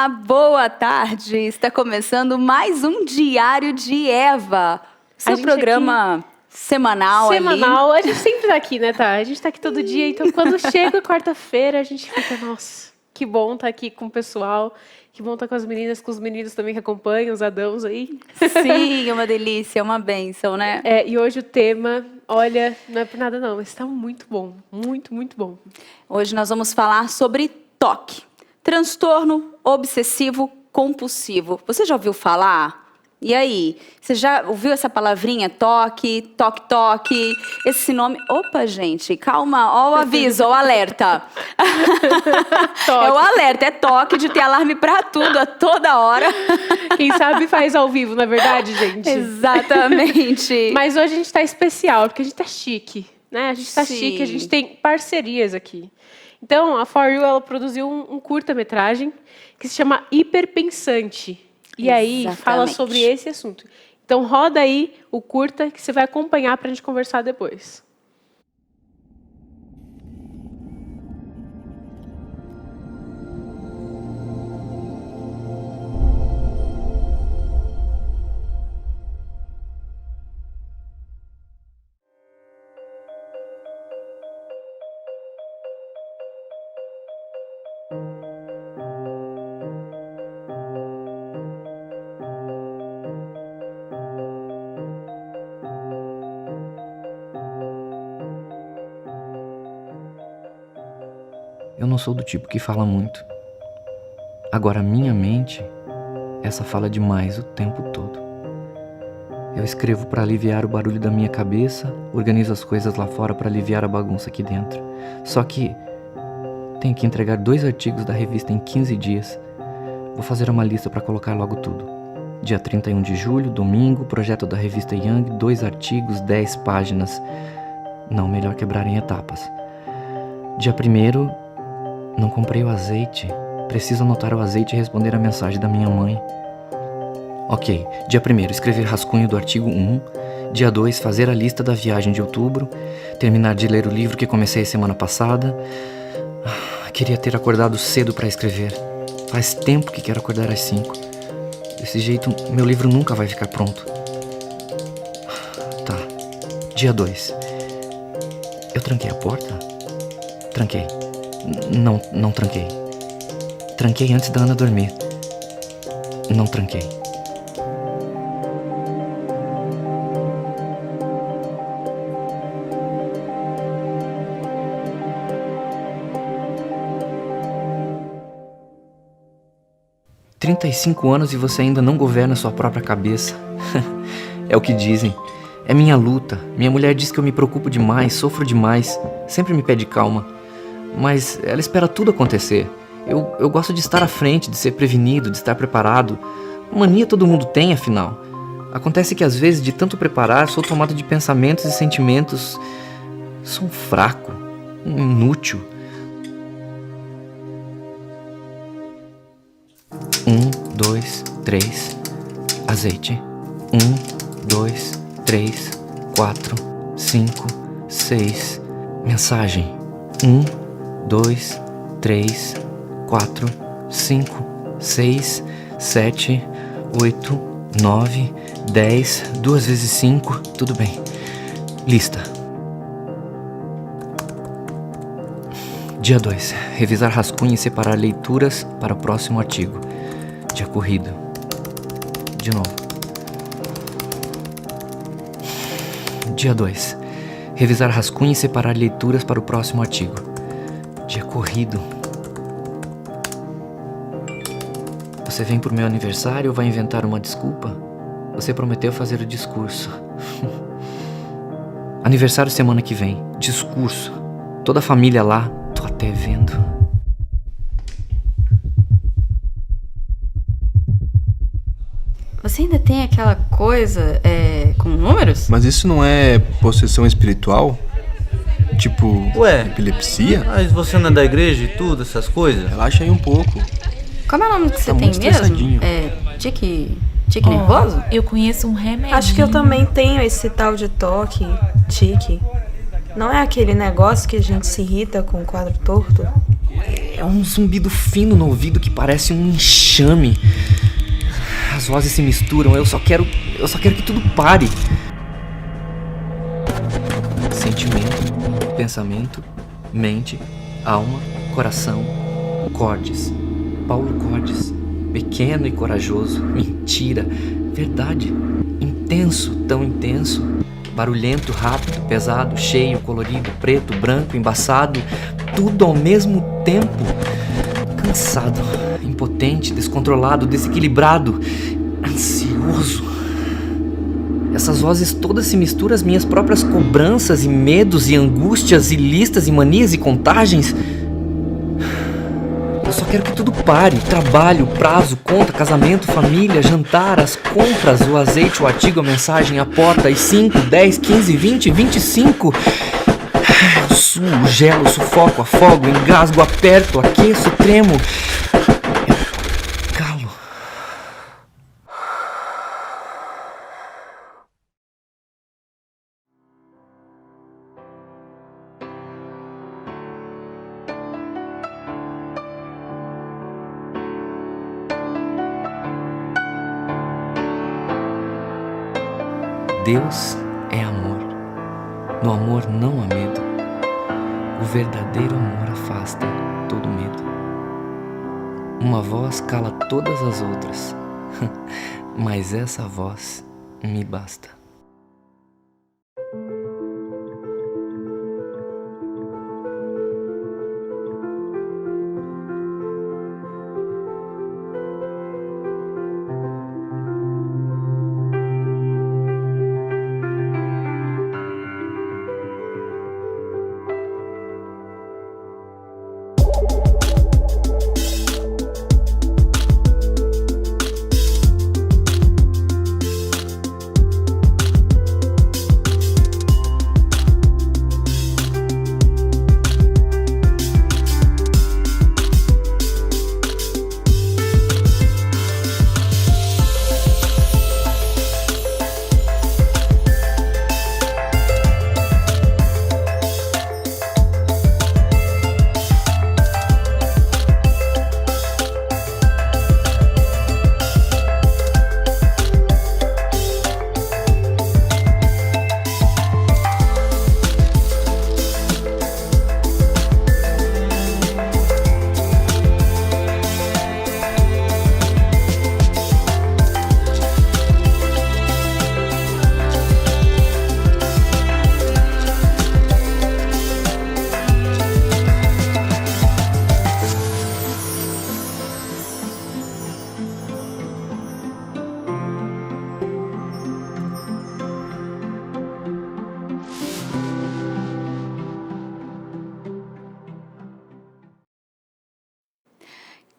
Olá, boa tarde. Está começando mais um Diário de Eva. Seu programa semanal ali. A gente sempre tá aqui, né, tá? A gente tá aqui todo dia, então quando chega quarta-feira, a gente fica, nossa, que bom tá aqui com o pessoal, que bom tá com as meninas, com os meninos também que acompanham, os Adãos aí. Sim, é uma delícia, é uma bênção, né? E hoje o tema, olha, não é por nada não, mas tá muito bom, muito, muito bom. Hoje nós vamos falar sobre TOC, transtorno obsessivo compulsivo. Você já ouviu falar? E aí, você já ouviu essa palavrinha, toque, toque, esse nome... Opa, gente, calma, ó o aviso, ó o alerta. É o alerta, é toque de ter alarme pra tudo, a toda hora. Quem sabe faz ao vivo, não é verdade, gente? Exatamente. Mas hoje a gente tá especial, porque a gente tá chique, né? A gente tá chique, a gente tem parcerias aqui. Então, a For You, ela produziu um curta-metragem que se chama Hiperpensante. E aí, fala sobre esse assunto. Então, roda aí o curta que você vai acompanhar para a gente conversar depois. Eu não sou do tipo que fala muito. Agora, minha mente, essa fala demais o tempo todo. Eu escrevo para aliviar o barulho da minha cabeça, organizo as coisas lá fora para aliviar a bagunça aqui dentro. Só que tenho que entregar 2 artigos da revista em 15 dias. Vou fazer uma lista para colocar logo tudo. Dia 31 de julho, domingo, projeto da revista Young, 2 artigos, 10 páginas. Não, melhor quebrar em etapas. Dia 1º, não comprei o azeite. Preciso anotar o azeite e responder a mensagem da minha mãe. Ok, dia 1º, escrever rascunho do artigo 1. Dia 2, fazer a lista da viagem de outubro. Terminar de ler o livro que comecei semana passada. Queria ter acordado cedo para escrever. Faz tempo que quero acordar às 5. Desse jeito, meu livro nunca vai ficar pronto. Tá, dia 2. Eu tranquei a porta? Tranquei. Não tranquei. Tranquei antes da Ana dormir. Não tranquei. Tem 35 anos e você ainda não governa sua própria cabeça. É o que dizem. É minha luta. Minha mulher diz que eu me preocupo demais, sofro demais. Sempre me pede calma. Mas ela espera tudo acontecer. Eu gosto de estar à frente, de ser prevenido, de estar preparado. Mania todo mundo tem, afinal. Acontece que às vezes, de tanto preparar, sou tomado de pensamentos e sentimentos. Sou um fraco, um inútil. 1, 2, 3. Azeite. 1, 2, 3, 4, 5, 6. Mensagem. 1, 2, 3, 4, 5, 6, 7, 8, 9, 10, 2 vezes 5, tudo bem. Lista. Dia 2, revisar rascunho e separar leituras para o próximo artigo. Dia corrido. De novo. Dia 2, revisar rascunho e separar leituras para o próximo artigo. Dia corrido. Você vem pro meu aniversário ou vai inventar uma desculpa? Você prometeu fazer o discurso. Aniversário semana que vem. Discurso. Toda a família lá. Tô até vendo. Você ainda tem aquela coisa com números? Mas isso não é possessão espiritual? Tipo, Ué, epilepsia? mas você não é da igreja e tudo, essas coisas? Relaxa aí um pouco. Como é o nome que você Tá tem muito mesmo? estressadinho. Tique nervoso? Eu conheço um remédio. Acho que eu também tenho esse tal de toque, tique. Não é aquele negócio que a gente se irrita com o quadro torto? É um zumbido fino no ouvido que parece um enxame. As vozes se misturam, eu só quero que tudo pare. Sentimento, pensamento, mente, alma, coração, Cordes. Paulo Cordes. Pequeno e corajoso. Mentira. Verdade. Intenso, tão intenso. Barulhento, rápido, pesado, cheio, colorido, preto, branco, embaçado. Tudo ao mesmo tempo. Cansado, impotente, descontrolado, desequilibrado, ansioso. Essas vozes todas se misturam às minhas próprias cobranças e medos e angústias e listas e manias e contagens. Eu só quero que tudo pare. Trabalho, prazo, conta, casamento, família, jantar, as compras, o azeite, o artigo, a mensagem, a porta, as 5, 10, 15, 20, 25. Eu suo, gelo, sufoco, afogo, engasgo, aperto, aqueço, tremo. Calo. Deus é amor. No amor não há medo. O verdadeiro amor afasta todo medo. Uma voz cala todas as outras, mas essa voz me basta.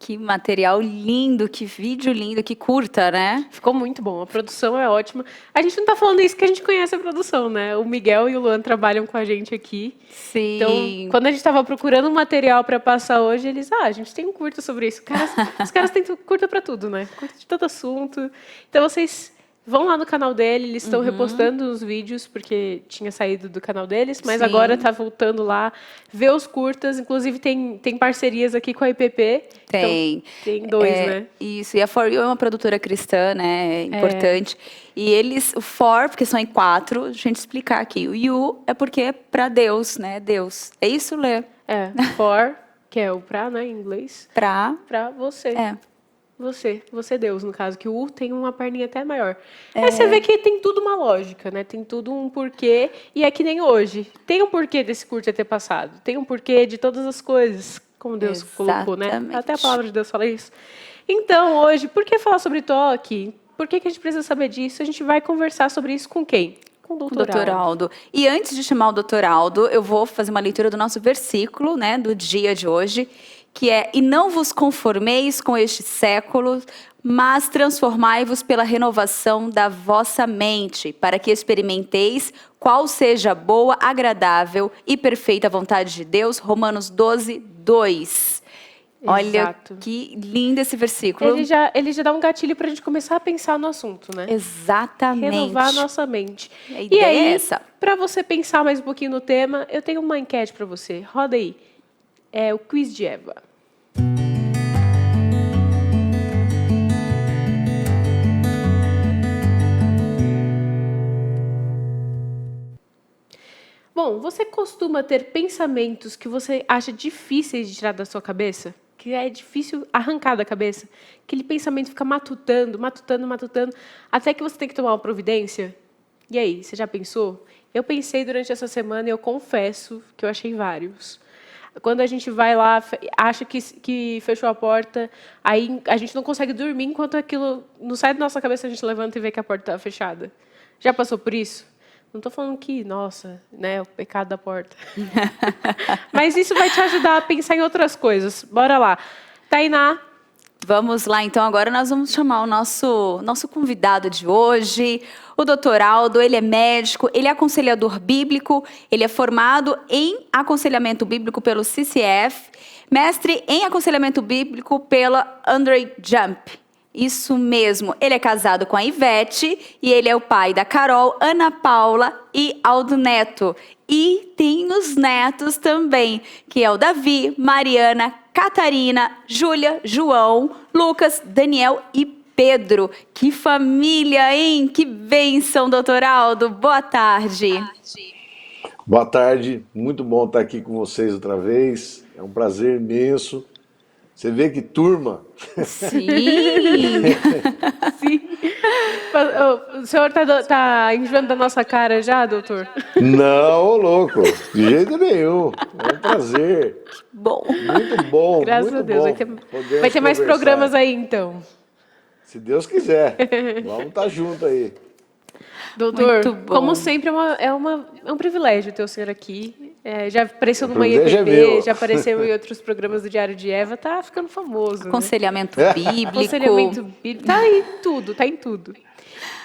Que material lindo, que vídeo lindo, que curta, né? Ficou muito bom, a produção é ótima. A gente não tá falando isso que a gente conhece a produção, né? O Miguel e o Luan trabalham com a gente aqui. Sim. Então, quando a gente estava procurando um material para passar hoje, eles, a gente tem um curta sobre isso. Os caras têm curta para tudo, né? Curta de todo assunto. Então, vocês vão lá no canal dele, eles estão repostando os vídeos, porque tinha saído do canal deles, mas Sim. agora tá voltando lá, ver os curtas, inclusive tem parcerias aqui com a IPP. Tem. Então, tem dois, né? Isso, e a For You é uma produtora cristã, né, importante. E eles, o For, porque são em 4, a gente explicar aqui. O You é porque é pra Deus, né, Deus. É isso, Lê? For, que é o pra, né, em inglês. Pra você. Você Deus, no caso, que o U tem uma perninha até maior. É. Aí você vê que tem tudo uma lógica, né? Tem tudo um porquê, e é que nem hoje. Tem um porquê desse curso ter passado. Tem um porquê de todas as coisas, como Deus colocou, né? Exatamente. Até a palavra de Deus fala isso. Então, hoje, por que falar sobre toque? Por que a gente precisa saber disso? A gente vai conversar sobre isso com quem? Com o Dr. Aldo. E antes de chamar o Dr. Aldo, eu vou fazer uma leitura do nosso versículo, né, do dia de hoje, que é: e não vos conformeis com este século, mas transformai-vos pela renovação da vossa mente, para que experimenteis qual seja a boa, agradável e perfeita vontade de Deus. Romanos 12, 2. Olha Exato. que lindo esse versículo. Ele já dá um gatilho para a gente começar a pensar no assunto, né? Exatamente. Renovar a nossa mente. A ideia E aí, é essa. para você pensar mais um pouquinho no tema, eu tenho uma enquete para você. Roda aí. é o quiz de Eva. Bom, você costuma ter pensamentos que você acha difíceis de tirar da sua cabeça? Que é difícil arrancar da cabeça? Aquele pensamento fica matutando, até que você tem que tomar uma providência? E aí, você já pensou? Eu pensei durante essa semana e eu confesso que eu achei vários. Quando a gente vai lá, acha que fechou a porta, aí a gente não consegue dormir enquanto aquilo não sai da nossa cabeça, a gente levanta e vê que a porta está fechada. Já passou por isso? Não estou falando que, nossa, né, o pecado da porta. Mas isso vai te ajudar a pensar em outras coisas. Bora lá. Tainá. Vamos lá, então agora nós vamos chamar o nosso convidado de hoje, o Dr. Aldo. Ele é médico, ele é aconselhador bíblico, ele é formado em aconselhamento bíblico pelo CCF, mestre em aconselhamento bíblico pela André Jump. Isso mesmo, ele é casado com a Ivete e ele é o pai da Carol, Ana Paula e Aldo Neto. E tem os netos também, que é o Davi, Mariana, Catarina, Júlia, João, Lucas, Daniel e Pedro. Que família, hein? Que bênção, doutor Aldo. Boa tarde. Boa tarde, muito bom estar aqui com vocês outra vez. É um prazer imenso. Você vê que turma. Sim. Sim. O senhor tá enjoando da nossa cara já, doutor? Não, ô louco, de jeito nenhum. É um prazer. Bom. Muito bom. Graças muito a Deus. bom. Vai ter mais Conversar. programas aí, então. Se Deus quiser. Vamos estar junto aí. Doutor, Muito bom. como sempre, é um privilégio ter o senhor aqui. Já apareceu no Manhã privilégio é TV, meu. já apareceu em outros programas do Diário de Eva, tá ficando famoso. Né? Aconselhamento bíblico. Aconselhamento bíblico, tá aí tudo, tá em tudo.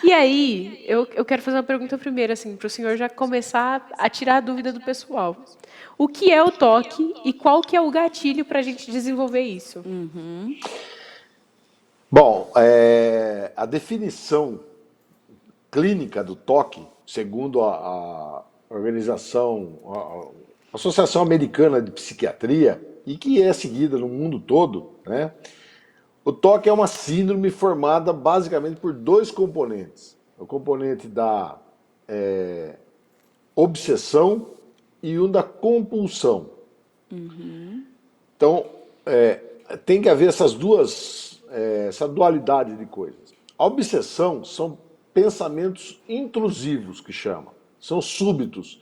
E aí, eu quero fazer uma pergunta primeiro, assim, para o senhor já começar a tirar a dúvida do pessoal. O que é o toque e qual que é o gatilho para a gente desenvolver isso? Bom, a definição clínica do toque, segundo a organização, a Associação Americana de Psiquiatria, e que é seguida no mundo todo, né? O toque é uma síndrome formada basicamente por dois componentes. O componente da obsessão e um da compulsão. Então, tem que haver essa dualidade de coisas. A obsessão são pensamentos intrusivos, que chama. São súbitos.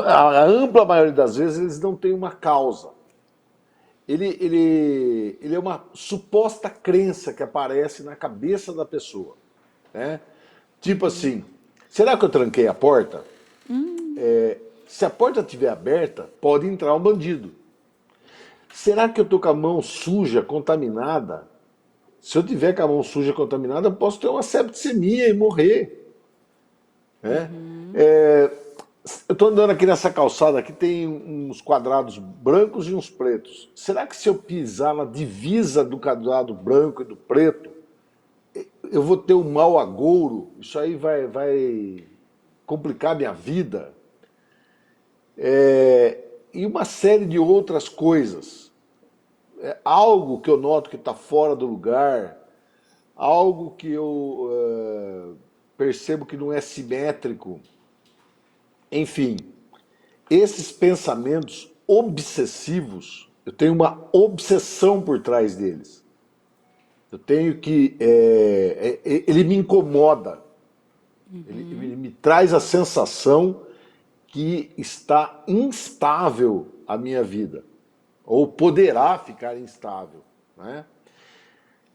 A ampla maioria das vezes eles não têm uma causa. Ele é uma suposta crença que aparece na cabeça da pessoa. Né? Tipo assim, será que eu tranquei a porta? Se a porta estiver aberta, pode entrar um bandido. Será que eu estou com a mão suja, contaminada? Se eu tiver com a mão suja, contaminada, eu posso ter uma septicemia e morrer. Né? Eu estou andando aqui nessa calçada, aqui tem uns quadrados brancos e uns pretos. Será que se eu pisar na divisa do quadrado branco e do preto, eu vou ter um mau agouro? Isso aí vai complicar minha vida? E uma série de outras coisas. Algo que eu noto que está fora do lugar, algo que eu percebo que não é simétrico. Enfim, esses pensamentos obsessivos, eu tenho uma obsessão por trás deles. Eu tenho que... ele me incomoda. Ele me traz a sensação que está instável a minha vida. Ou poderá ficar instável. Né?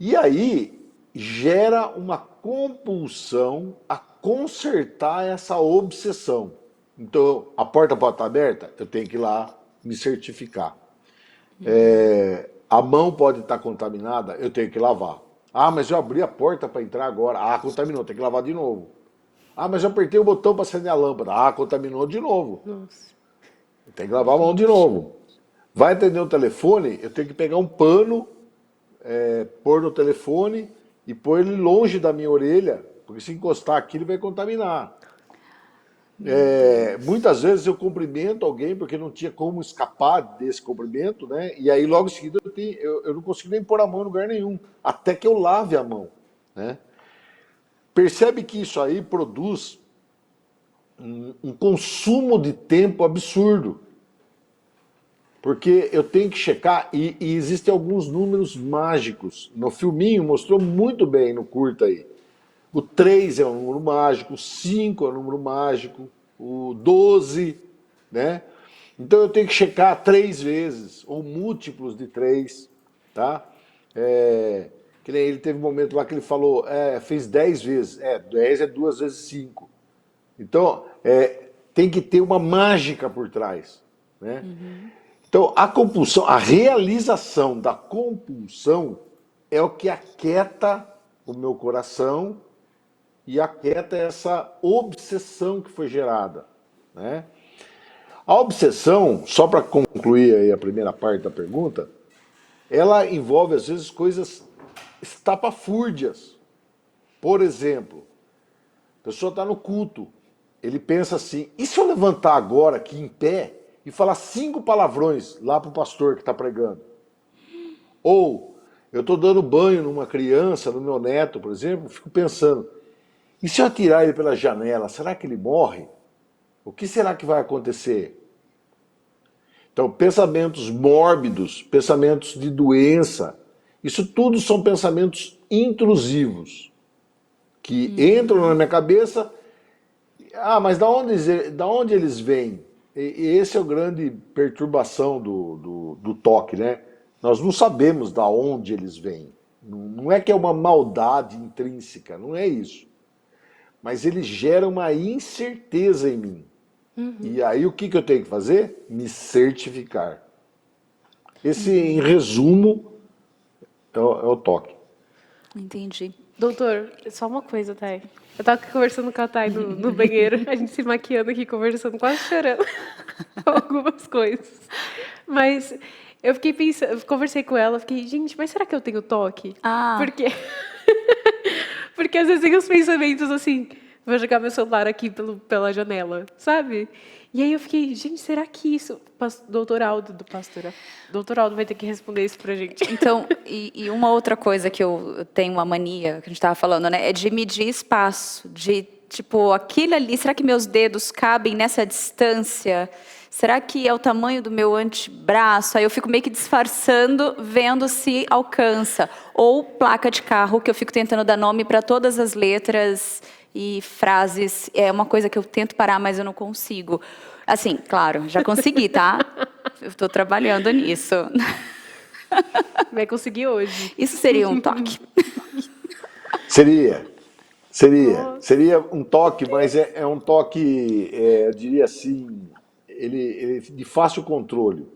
E aí gera uma compulsão a consertar essa obsessão. Então, a porta pode estar aberta? Eu tenho que ir lá me certificar. A mão pode estar contaminada? Eu tenho que lavar. Ah, mas eu abri a porta para entrar agora. Ah, contaminou, tem que lavar de novo. Ah, mas eu apertei o botão para acender a lâmpada. Ah, contaminou de novo. Nossa. Tem que lavar a mão de novo. Vai atender o telefone, eu tenho que pegar um pano, pôr no telefone e pôr ele longe da minha orelha, porque se encostar aqui ele vai contaminar. Muitas vezes eu cumprimento alguém porque não tinha como escapar desse cumprimento, né? E aí logo em seguida eu não consigo nem pôr a mão em lugar nenhum, até que eu lave a mão, né? Percebe que isso aí produz um consumo de tempo absurdo. Porque eu tenho que checar, e existem alguns números mágicos. No filminho mostrou muito bem no curta aí. O 3 é um número mágico, o 5 é um número mágico, o 12, né? Então eu tenho que checar 3 vezes, ou múltiplos de 3, tá? Que nem ele teve um momento lá que ele falou, fez 10 vezes. 10 é 2 vezes 5. Então, tem que ter uma mágica por trás, né? Então, a compulsão, a realização da compulsão é o que aquieta o meu coração e aquieta essa obsessão que foi gerada, né? A obsessão, só para concluir aí a primeira parte da pergunta, ela envolve às vezes coisas estapafúrdias. Por exemplo, a pessoa está no culto, ele pensa assim, e se eu levantar agora aqui em pé e falar 5 palavrões lá para o pastor que está pregando? Ou eu estou dando banho numa criança, no meu neto, por exemplo, fico pensando, e se eu atirar ele pela janela, será que ele morre? O que será que vai acontecer? Então, pensamentos mórbidos, pensamentos de doença, isso tudo são pensamentos intrusivos, que entram na minha cabeça. Mas da onde eles vêm? E esse é o grande perturbação do toque, né? Nós não sabemos da onde eles vêm. Não é que é uma maldade intrínseca, não é isso. Mas ele gera uma incerteza em mim. E aí o que eu tenho que fazer? Me certificar. Esse, em resumo, é o toque. Entendi. Doutor, só uma coisa, Thay. Eu tava conversando com a Thay no banheiro, a gente se maquiando aqui, conversando, quase chorando algumas coisas. Mas eu fiquei pensando, eu conversei com ela, fiquei, gente, mas será que eu tenho toque? Porque porque às vezes tem os pensamentos assim, vou jogar meu celular aqui pela janela, sabe? E aí eu fiquei, gente, será que isso... Doutor Aldo vai ter que responder isso pra gente. Então, e uma outra coisa que eu tenho uma mania, que a gente estava falando, né? É de medir espaço, de, tipo, aquilo ali, será que meus dedos cabem nessa distância? Será que é o tamanho do meu antebraço? Aí eu fico meio que disfarçando, vendo se alcança. Ou placa de carro, que eu fico tentando dar nome para todas as letras e frases. É uma coisa que eu tento parar, mas eu não consigo. Assim, claro, já consegui, tá? Eu estou trabalhando nisso. Vai conseguir hoje. Isso seria um toque? Seria um toque, mas é um toque, eu diria assim, ele de fácil controle,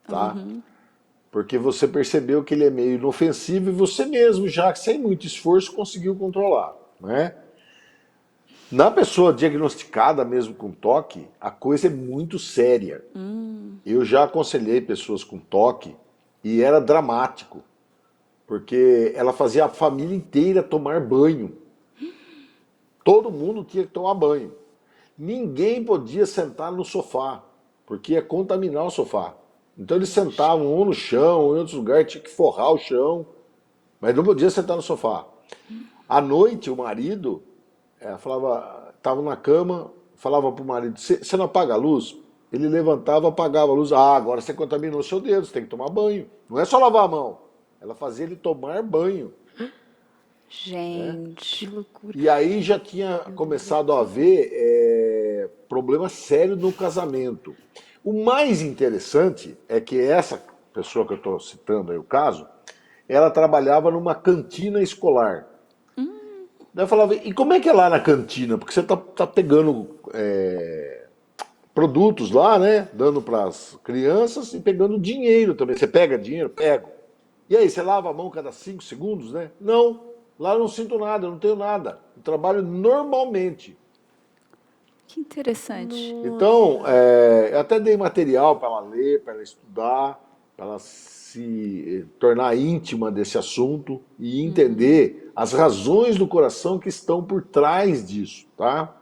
tá? Porque você percebeu que ele é meio inofensivo e você mesmo, já sem muito esforço, conseguiu controlar, né? Na pessoa diagnosticada mesmo com toque, a coisa é muito séria. Eu já aconselhei pessoas com toque e era dramático, porque ela fazia a família inteira tomar banho. Todo mundo tinha que tomar banho. Ninguém podia sentar no sofá, porque ia contaminar o sofá. Então eles sentavam ou no chão, ou em outros lugares, tinha que forrar o chão, mas não podia sentar no sofá. À noite, o marido falava, estava na cama, falava para o marido, você não apaga a luz? Ele levantava, apagava a luz. Agora você contaminou o seu dedo, você tem que tomar banho. Não é só lavar a mão. Ela fazia ele tomar banho. Gente, que loucura. E aí já tinha começado a haver problema sério no casamento. O mais interessante é que essa pessoa que eu estou citando aí o caso, ela trabalhava numa cantina escolar. Daí eu falava, e como é que é lá na cantina? Porque você tá pegando produtos lá, né? Dando para as crianças e pegando dinheiro também. Você pega dinheiro? Pego. E aí, você lava a mão cada 5 segundos, né? Não. Lá eu não sinto nada, eu não tenho nada. Eu trabalho normalmente. Que interessante. Então, eu até dei material para ela ler, para ela estudar, para ela se tornar íntima desse assunto e entender as razões do coração que estão por trás disso, tá?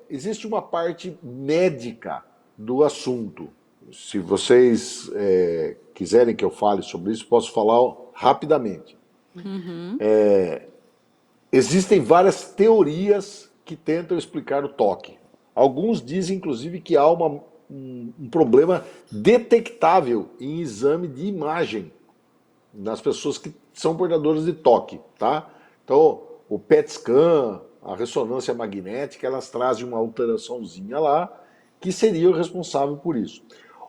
Existe uma parte médica do assunto. Se vocês quiserem que eu fale sobre isso, posso falar rapidamente. Existem várias teorias que tentam explicar o toque. Alguns dizem, inclusive, que há um problema detectável em exame de imagem nas pessoas que são portadoras de toque, tá? Então, o PET scan, a ressonância magnética, elas trazem uma alteraçãozinha lá que seria o responsável por isso.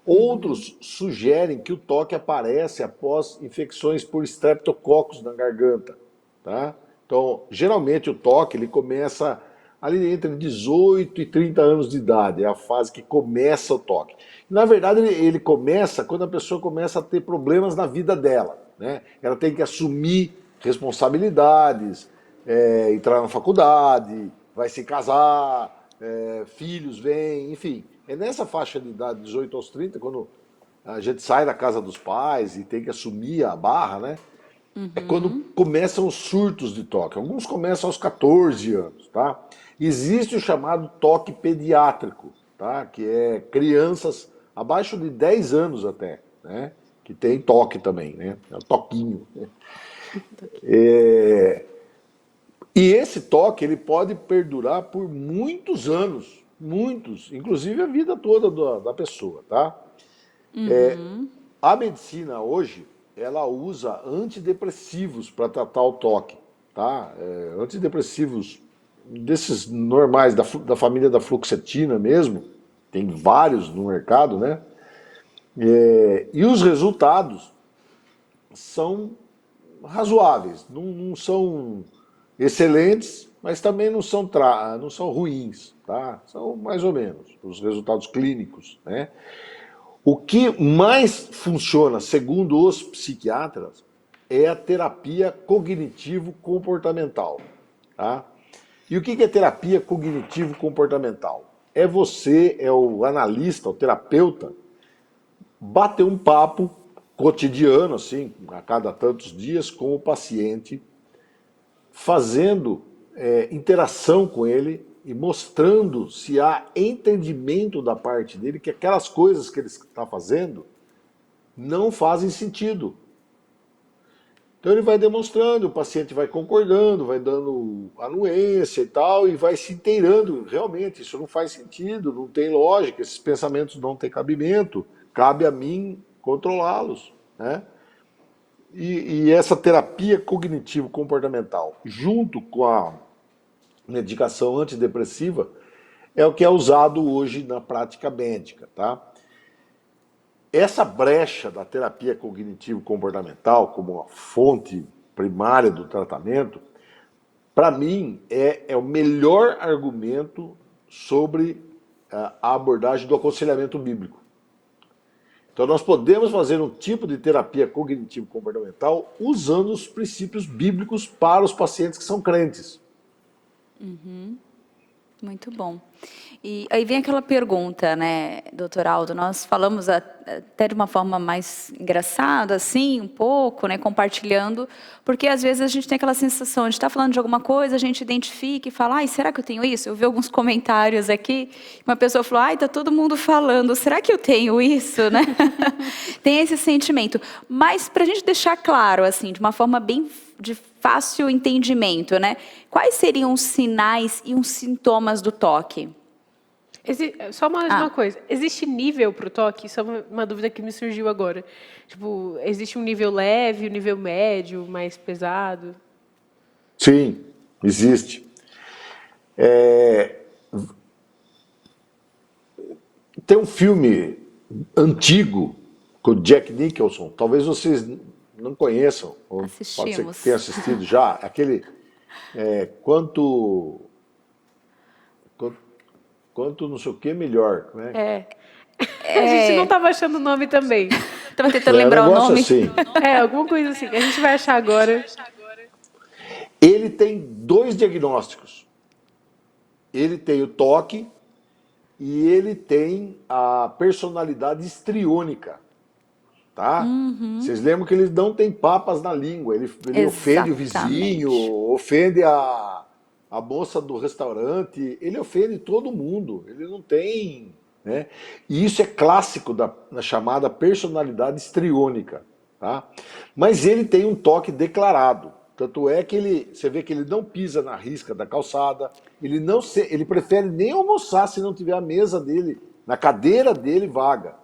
Outros sugerem que o toque aparece após infecções por streptococcus na garganta, tá? Então, geralmente o toque ele começa ali entre 18 e 30 anos de idade, é a fase que começa o toque. Na verdade, ele começa quando a pessoa começa a ter problemas na vida dela, né? Ela tem que assumir responsabilidades, entrar na faculdade, vai se casar, filhos vêm, enfim. É nessa faixa de idade, 18 aos 30, quando a gente sai da casa dos pais e tem que assumir a barra, né? É quando começam os surtos de toque. Alguns começam aos 14 anos, tá? Existe o chamado toque pediátrico, tá? Que é crianças abaixo de 10 anos até, né? Que tem toque também, né? É o toquinho. E esse toque ele pode perdurar por muitos anos, muitos, inclusive a vida toda da pessoa, tá? A medicina hoje ela usa antidepressivos para tratar o toque, tá? Antidepressivos desses normais da família da fluoxetina mesmo, tem vários no mercado, né? E os resultados são razoáveis, não são excelentes, mas também não são ruins, tá? São mais ou menos os resultados clínicos, né? O que mais funciona, segundo os psiquiatras, é a terapia cognitivo-comportamental, tá? E o que é terapia cognitivo-comportamental? É você, é o analista, o terapeuta, bater um papo cotidiano, assim, a cada tantos dias, com o paciente, fazendo interação com ele e mostrando se há entendimento da parte dele que aquelas coisas que ele está fazendo não fazem sentido. Então ele vai demonstrando, o paciente vai concordando, vai dando anuência e tal, e vai se inteirando, realmente, isso não faz sentido, não tem lógica, esses pensamentos não têm cabimento, cabe a mim controlá-los, né? E essa terapia cognitivo-comportamental, junto com a medicação antidepressiva, é o que é usado hoje na prática médica, tá? Essa brecha da terapia cognitivo-comportamental como uma fonte primária do tratamento, para mim, é o melhor argumento sobre a abordagem do aconselhamento bíblico. Então nós podemos fazer um tipo de terapia cognitivo-comportamental usando os princípios bíblicos para os pacientes que são crentes. Muito bom. E aí vem aquela pergunta, né, doutor Aldo, nós falamos até de uma forma mais engraçada, assim, um pouco, né, compartilhando, porque às vezes a gente tem aquela sensação de estar falando de alguma coisa, a gente identifica e fala, ai, será que eu tenho isso? Eu vi alguns comentários aqui, uma pessoa falou, ai, tá todo mundo falando, será que eu tenho isso, né? Tem esse sentimento. Mas para a gente deixar claro, assim, de uma forma bem de fácil entendimento, né? Quais seriam os sinais e os sintomas do toque? Só mais uma coisa. Existe nível para o toque? Isso é uma dúvida que me surgiu agora. Tipo, existe um nível leve, um nível médio, mais pesado? Sim, existe. Tem um filme antigo com o Jack Nicholson, talvez vocês não conheçam, ou pode ser que tenha assistido já, aquele quanto não sei o que melhor, né? A gente não estava achando o nome também. Estava tentando lembrar o nome. Assim. Alguma coisa assim. A gente vai achar agora. Ele tem 2 diagnósticos. Ele tem o toque e ele tem a personalidade histriônica. Tá? Vocês lembram que ele não tem papas na língua, ele ofende o vizinho, ofende a moça do restaurante, ele ofende todo mundo, ele não tem, né? E isso é clássico na chamada personalidade histriônica, tá? Mas ele tem um toque declarado, tanto é que você vê que ele não pisa na risca da calçada, ele prefere nem almoçar se não tiver a mesa dele, na cadeira dele vaga.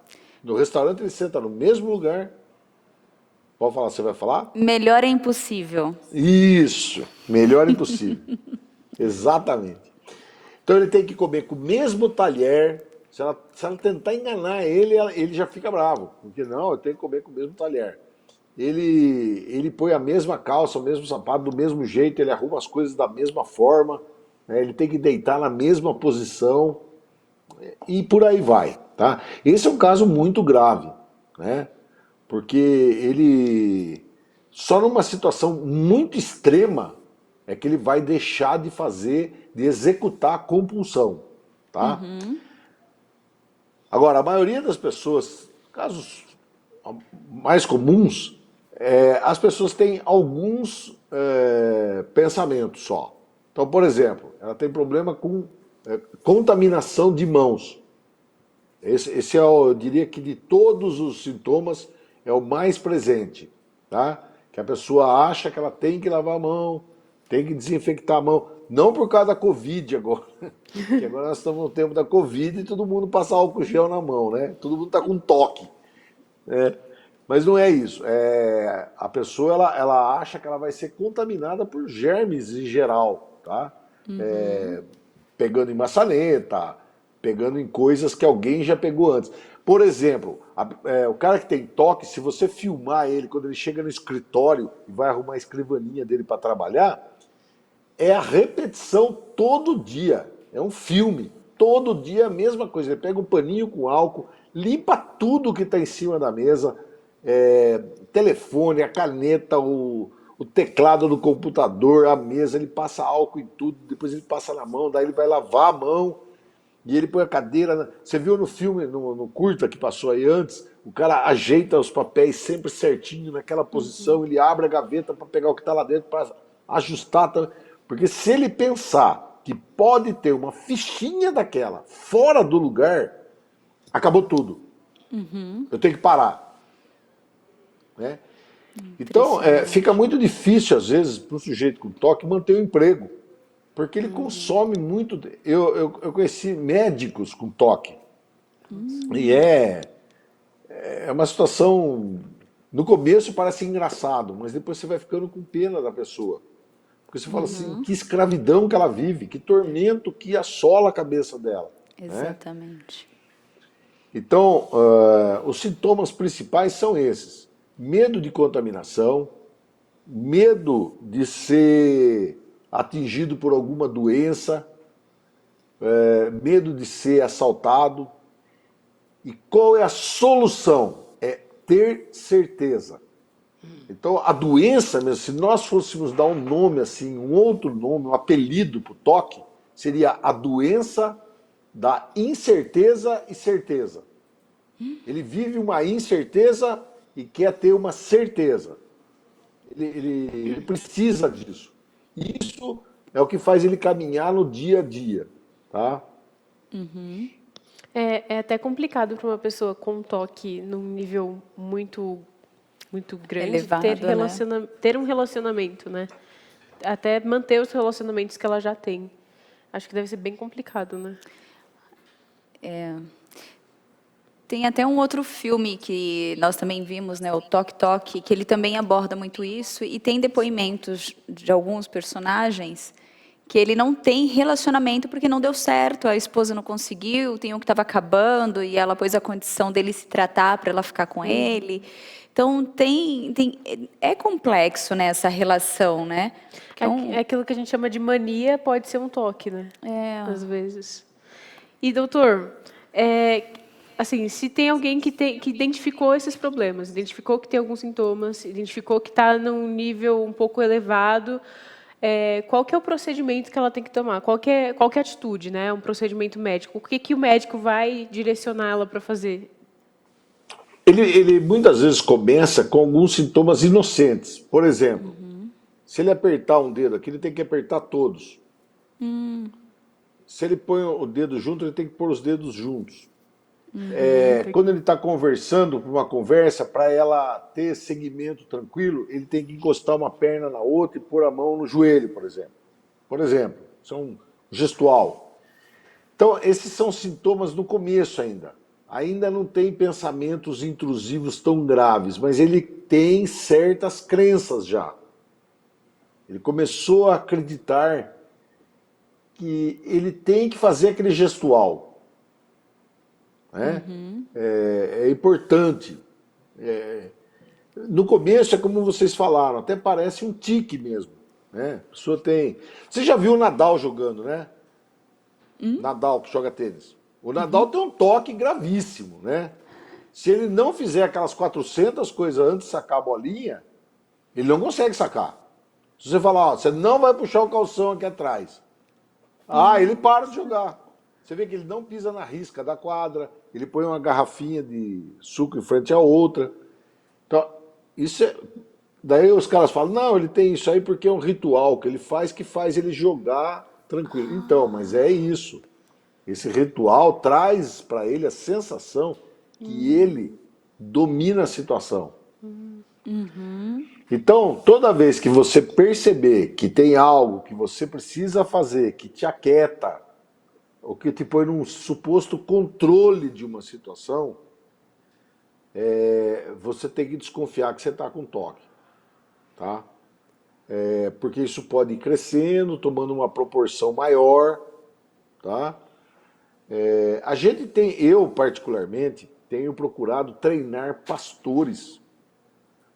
No restaurante ele senta no mesmo lugar. Pode falar, você vai falar? Melhor é impossível. Isso, melhor impossível. Exatamente. Então ele tem que comer com o mesmo talher. Se ela tentar enganar ele já fica bravo. Porque não, eu tenho que comer com o mesmo talher. Ele põe a mesma calça, o mesmo sapato, do mesmo jeito, ele arruma as coisas da mesma forma, né? Ele tem que deitar na mesma posição e por aí vai, tá? Esse é um caso muito grave, né? Porque ele, só numa situação muito extrema, é que ele vai deixar de executar a compulsão, tá? Agora, a maioria das pessoas, casos mais comuns, as pessoas têm alguns pensamentos só. Então, por exemplo, ela tem problema com contaminação de mãos. Esse eu diria que de todos os sintomas é o mais presente, tá? Que a pessoa acha que ela tem que lavar a mão, tem que desinfectar a mão, não por causa da Covid agora, que agora nós estamos no tempo da Covid e todo mundo passa álcool gel na mão, né? Todo mundo está com toque, né? Mas não é isso. A pessoa ela acha que ela vai ser contaminada por germes em geral, tá? Pegando em maçaneta, pegando em coisas que alguém já pegou antes. Por exemplo, o cara que tem toque, se você filmar ele quando ele chega no escritório e vai arrumar a escrivaninha dele para trabalhar, é a repetição todo dia. É um filme. Todo dia é a mesma coisa. Ele pega um paninho com álcool, limpa tudo que está em cima da mesa, telefone, a caneta, o teclado do computador, a mesa, ele passa álcool em tudo, depois ele passa na mão, daí ele vai lavar a mão. E ele põe a cadeira. Você viu no filme, no curta que passou aí antes, o cara ajeita os papéis sempre certinho naquela posição, ele abre a gaveta para pegar o que está lá dentro, para ajustar. Porque se ele pensar que pode ter uma fichinha daquela fora do lugar, acabou tudo. Eu tenho que parar. Né? Então, fica muito difícil, às vezes, para um sujeito com toque manter o emprego. Porque ele consome muito. Eu conheci médicos com toque. E é uma situação. No começo parece engraçado, mas depois você vai ficando com pena da pessoa. Porque você fala assim: que escravidão que ela vive, que tormento que assola a cabeça dela. Exatamente. Né? Então, os sintomas principais são esses: medo de contaminação, medo de ser atingido por alguma doença, medo de ser assaltado. E qual é a solução? É ter certeza. Então, a doença mesmo, se nós fôssemos dar um nome assim, um outro nome, um apelido para o toque, seria a doença da incerteza e certeza. Ele vive uma incerteza e quer ter uma certeza. Ele precisa disso. Isso é o que faz ele caminhar no dia a dia, tá? É até complicado para uma pessoa com toque num nível muito grande Elevado, ter um relacionamento, né? Até manter os relacionamentos que ela já tem. Acho que deve ser bem complicado, né? Tem até um outro filme que nós também vimos, né, o Tok Tok, que ele também aborda muito isso, e tem depoimentos de alguns personagens que ele não tem relacionamento porque não deu certo, a esposa não conseguiu, tem um que estava acabando e ela pôs a condição dele se tratar para ela ficar com ele. Então, é complexo, né, essa relação, né? É aquilo que a gente chama de mania, pode ser um toque, né? Às vezes. E, doutor, assim, se tem alguém que identificou esses problemas, identificou que tem alguns sintomas, identificou que está num nível um pouco elevado, qual que é o procedimento que ela tem que tomar? Qual que é a atitude, né? Um procedimento médico. O que o médico vai direcionar ela para fazer? Ele muitas vezes começa com alguns sintomas inocentes. Por exemplo, se ele apertar um dedo aqui, ele tem que apertar todos. Se ele põe o dedo junto, ele tem que pôr os dedos juntos. Tem Quando ele está conversando, uma conversa, para ela ter segmento tranquilo, ele tem que encostar uma perna na outra e pôr a mão no joelho, por exemplo. Por exemplo, isso é um gestual. Então, esses são sintomas no começo ainda. Ainda não tem pensamentos intrusivos tão graves, mas ele tem certas crenças já. Ele começou a acreditar que ele tem que fazer aquele gestual. Né? É importante. No começo é como vocês falaram, até parece um tique mesmo. Né? A pessoa tem... Você já viu o Nadal jogando, né? Nadal, que joga tênis. O Nadal tem um toque gravíssimo, né? Se ele não fizer aquelas 400 coisas antes de sacar a bolinha, ele não consegue sacar. Se você falar, ó, você não vai puxar o calção aqui atrás. Ele para de jogar. Você vê que ele não pisa na risca da quadra, ele põe uma garrafinha de suco em frente à outra. Então, isso é... Daí os caras falam, não, ele tem isso aí porque é um ritual que ele faz ele jogar tranquilo. Então, mas é isso. Esse ritual traz para ele a sensação que ele domina a situação. Então, toda vez que você perceber que tem algo que você precisa fazer, que te aquieta, ou que te põe num suposto controle de uma situação, você tem que desconfiar que você está com toque. Tá? Porque isso pode ir crescendo, tomando uma proporção maior. Tá? A gente tem, eu particularmente, tenho procurado treinar pastores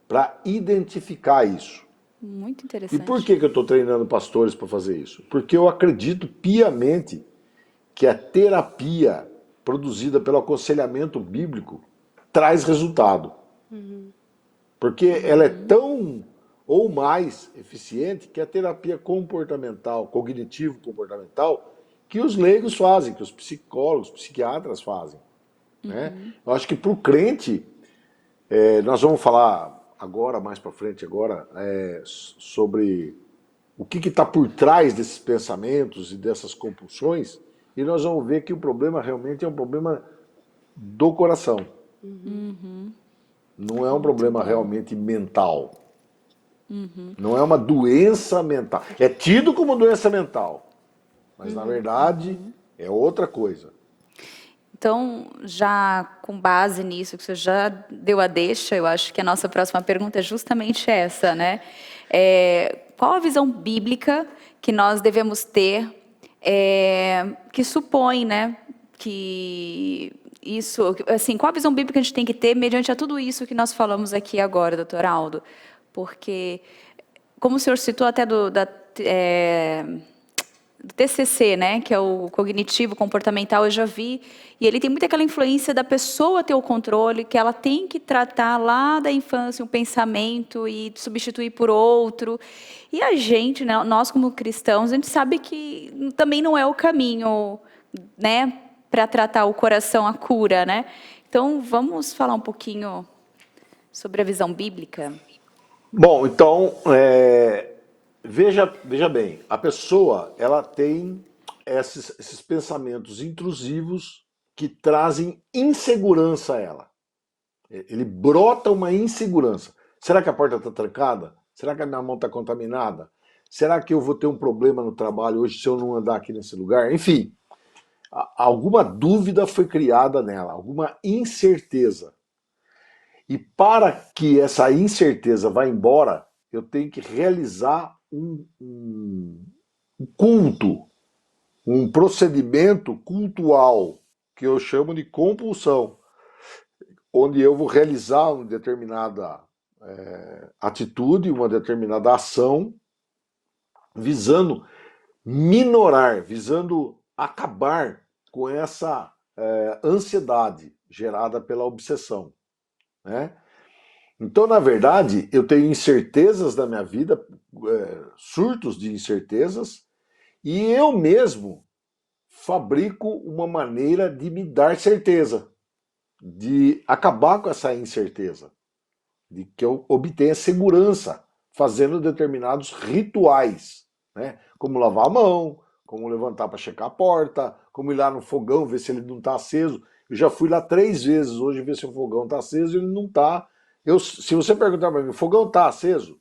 para identificar isso. Muito E interessante. por que eu estou treinando pastores para fazer isso? Porque eu acredito piamente que a terapia produzida pelo aconselhamento bíblico traz resultado. Porque ela é tão ou mais eficiente que a terapia comportamental, cognitivo-comportamental, que os leigos fazem, que os psicólogos, psiquiatras fazem. Né? Eu acho que para o crente, nós vamos falar agora, mais para frente, sobre o que está por trás desses pensamentos e dessas compulsões, e nós vamos ver que o problema realmente é um problema do coração. Não é um problema realmente mental. Não é uma doença mental. É tido como doença mental, mas na verdade é outra coisa. Então, já com base nisso, que você já deu a deixa, eu acho que a nossa próxima pergunta é justamente essa, né? Qual a visão bíblica que nós devemos ter, que supõe, né, que isso, assim, qual a visão bíblica que a gente tem que ter mediante a tudo isso que nós falamos aqui agora, doutor Aldo? Porque, como o senhor citou até do TCC, né, que é o cognitivo comportamental, eu já vi, e ele tem muito aquela influência da pessoa ter o controle, que ela tem que tratar lá da infância um pensamento e substituir por outro. E a gente, né, nós como cristãos, a gente sabe que também não é o caminho, né, para tratar o coração, a cura, né? Então, vamos falar um pouquinho sobre a visão bíblica? Bom, então, veja bem, a pessoa ela tem esses pensamentos intrusivos que trazem insegurança a ela. Ele brota uma insegurança. Será que a porta está trancada? Será que a minha mão está contaminada? Será que eu vou ter um problema no trabalho hoje se eu não andar aqui nesse lugar? Enfim, alguma dúvida foi criada nela, alguma incerteza. E para que essa incerteza vá embora, eu tenho que realizar um culto, um procedimento cultual, que eu chamo de compulsão, onde eu vou realizar uma determinada atitude, uma determinada ação, visando minorar, visando acabar com essa ansiedade gerada pela obsessão. Né? Então, na verdade, eu tenho incertezas na minha vida, surtos de incertezas, e eu mesmo fabrico uma maneira de me dar certeza, de acabar com essa incerteza, de que eu obtenha segurança fazendo determinados rituais, né? Como lavar a mão, como levantar para checar a porta, como ir lá no fogão, ver se ele não está aceso. Eu já fui lá 3 vezes hoje ver se o fogão está aceso e ele não está. Se você perguntar para mim, o fogão está aceso?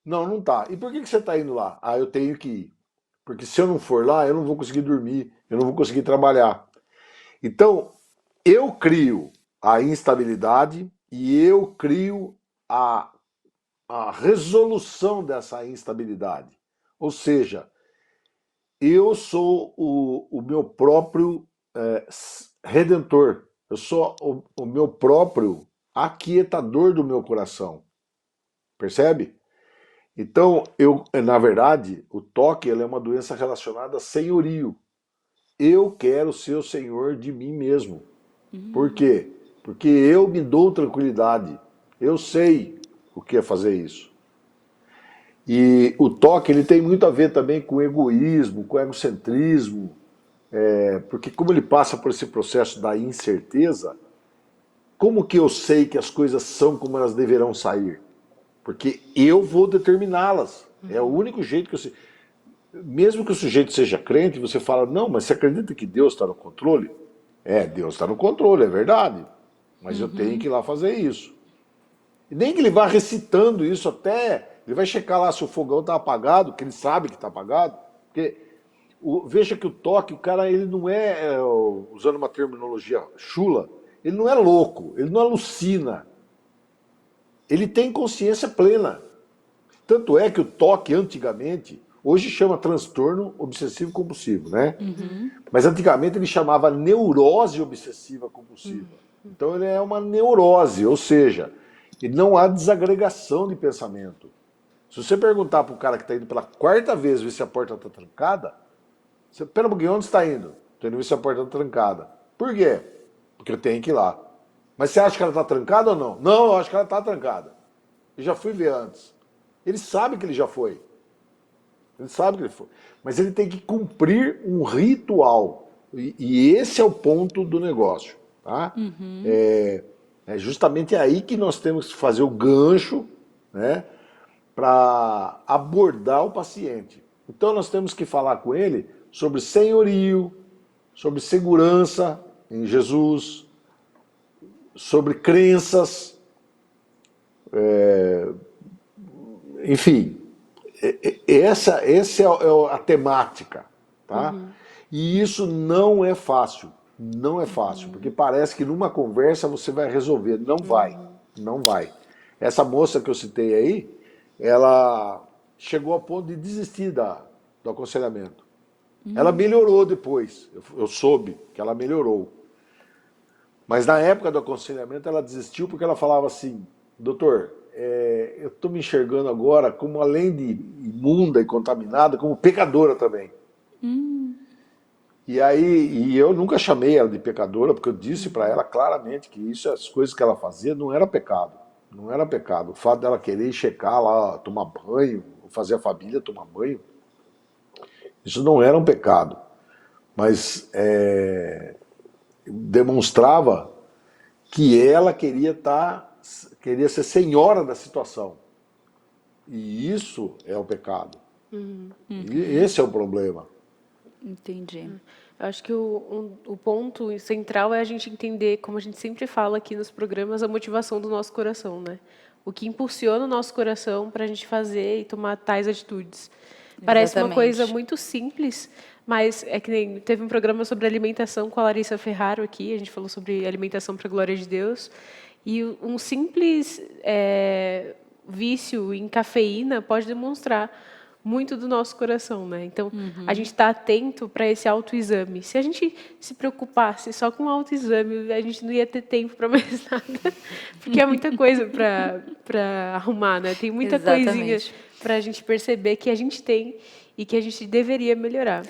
Não, não está. E por que você está indo lá? Ah, eu tenho que ir. Porque se eu não for lá, eu não vou conseguir dormir, eu não vou conseguir trabalhar. Então, eu crio a instabilidade e eu crio a resolução dessa instabilidade. Ou seja, eu sou o meu próprio redentor. Eu sou o meu próprio aquietador do meu coração. Percebe? Então, na verdade, o toque é uma doença relacionada a senhorio. Eu quero ser o senhor de mim mesmo. Por quê? Porque eu me dou tranquilidade. Eu sei o que é fazer isso. E o toque ele tem muito a ver também com egoísmo, com egocentrismo, porque como ele passa por esse processo da incerteza, como que eu sei que as coisas são como elas deverão sair? Porque eu vou determiná-las. É o único jeito que eu sei. Mesmo que o sujeito seja crente, você fala, não, mas você acredita que Deus está no controle? Deus está no controle, é verdade. Mas eu tenho que ir lá fazer isso. E nem que ele vá recitando isso até... Ele vai checar lá se o fogão está apagado, que ele sabe que está apagado. Porque veja que o toque, o cara ele não usando uma terminologia chula, ele não é louco, ele não alucina. Ele tem consciência plena. Tanto é que o toque antigamente, hoje chama transtorno obsessivo compulsivo, né? Mas antigamente ele chamava neurose obsessiva compulsiva. Então ele é uma neurose, ou seja, não há desagregação de pensamento. Se você perguntar para o cara que está indo pela 4ª vez ver se a porta está trancada, você, pera um pouquinho, onde você está indo? Estou indo ver se a porta está trancada. Por quê? Porque eu tenho que ir lá. Mas você acha que ela está trancada ou não? Não, eu acho que ela está trancada. Eu já fui ver antes. Ele sabe que ele já foi. Ele sabe que ele foi. Mas ele tem que cumprir um ritual. E esse é o ponto do negócio. Tá? É justamente aí que nós temos que fazer o gancho, né, para abordar o paciente. Então nós temos que falar com ele sobre senhorio, sobre segurança em Jesus, sobre crenças, enfim, essa é a temática, tá? E isso não é fácil, não é fácil, porque parece que numa conversa você vai resolver, não vai, não vai. Essa moça que eu citei aí, ela chegou ao ponto de desistir do aconselhamento. Ela melhorou depois, eu soube que ela melhorou. Mas na época do aconselhamento ela desistiu porque ela falava assim, doutor, eu estou me enxergando agora como, além de imunda e contaminada, como pecadora também. E eu nunca chamei ela de pecadora, porque eu disse para ela claramente que as coisas que ela fazia não era pecado. Não era pecado. O fato dela querer checar lá, tomar banho, fazer a família tomar banho, isso não era um pecado. Mas demonstrava que ela queria ser senhora da situação. E isso é o pecado. E esse é o problema. Entendi. Eu acho que o ponto central é a gente entender, como a gente sempre fala aqui nos programas, a motivação do nosso coração, né? O que impulsiona o nosso coração para a gente fazer e tomar tais atitudes. Parece uma coisa muito simples, mas é que nem teve um programa sobre alimentação com a Larissa Ferraro aqui, a gente falou sobre alimentação para a glória de Deus, e um simples vício em cafeína pode demonstrar muito do nosso coração, né? Então, a gente está atento para esse autoexame. Se a gente se preocupasse só com o autoexame, a gente não ia ter tempo para mais nada, porque é muita coisa para arrumar, né? Tem muita coisinha para a gente perceber que a gente tem e que a gente deveria melhorar.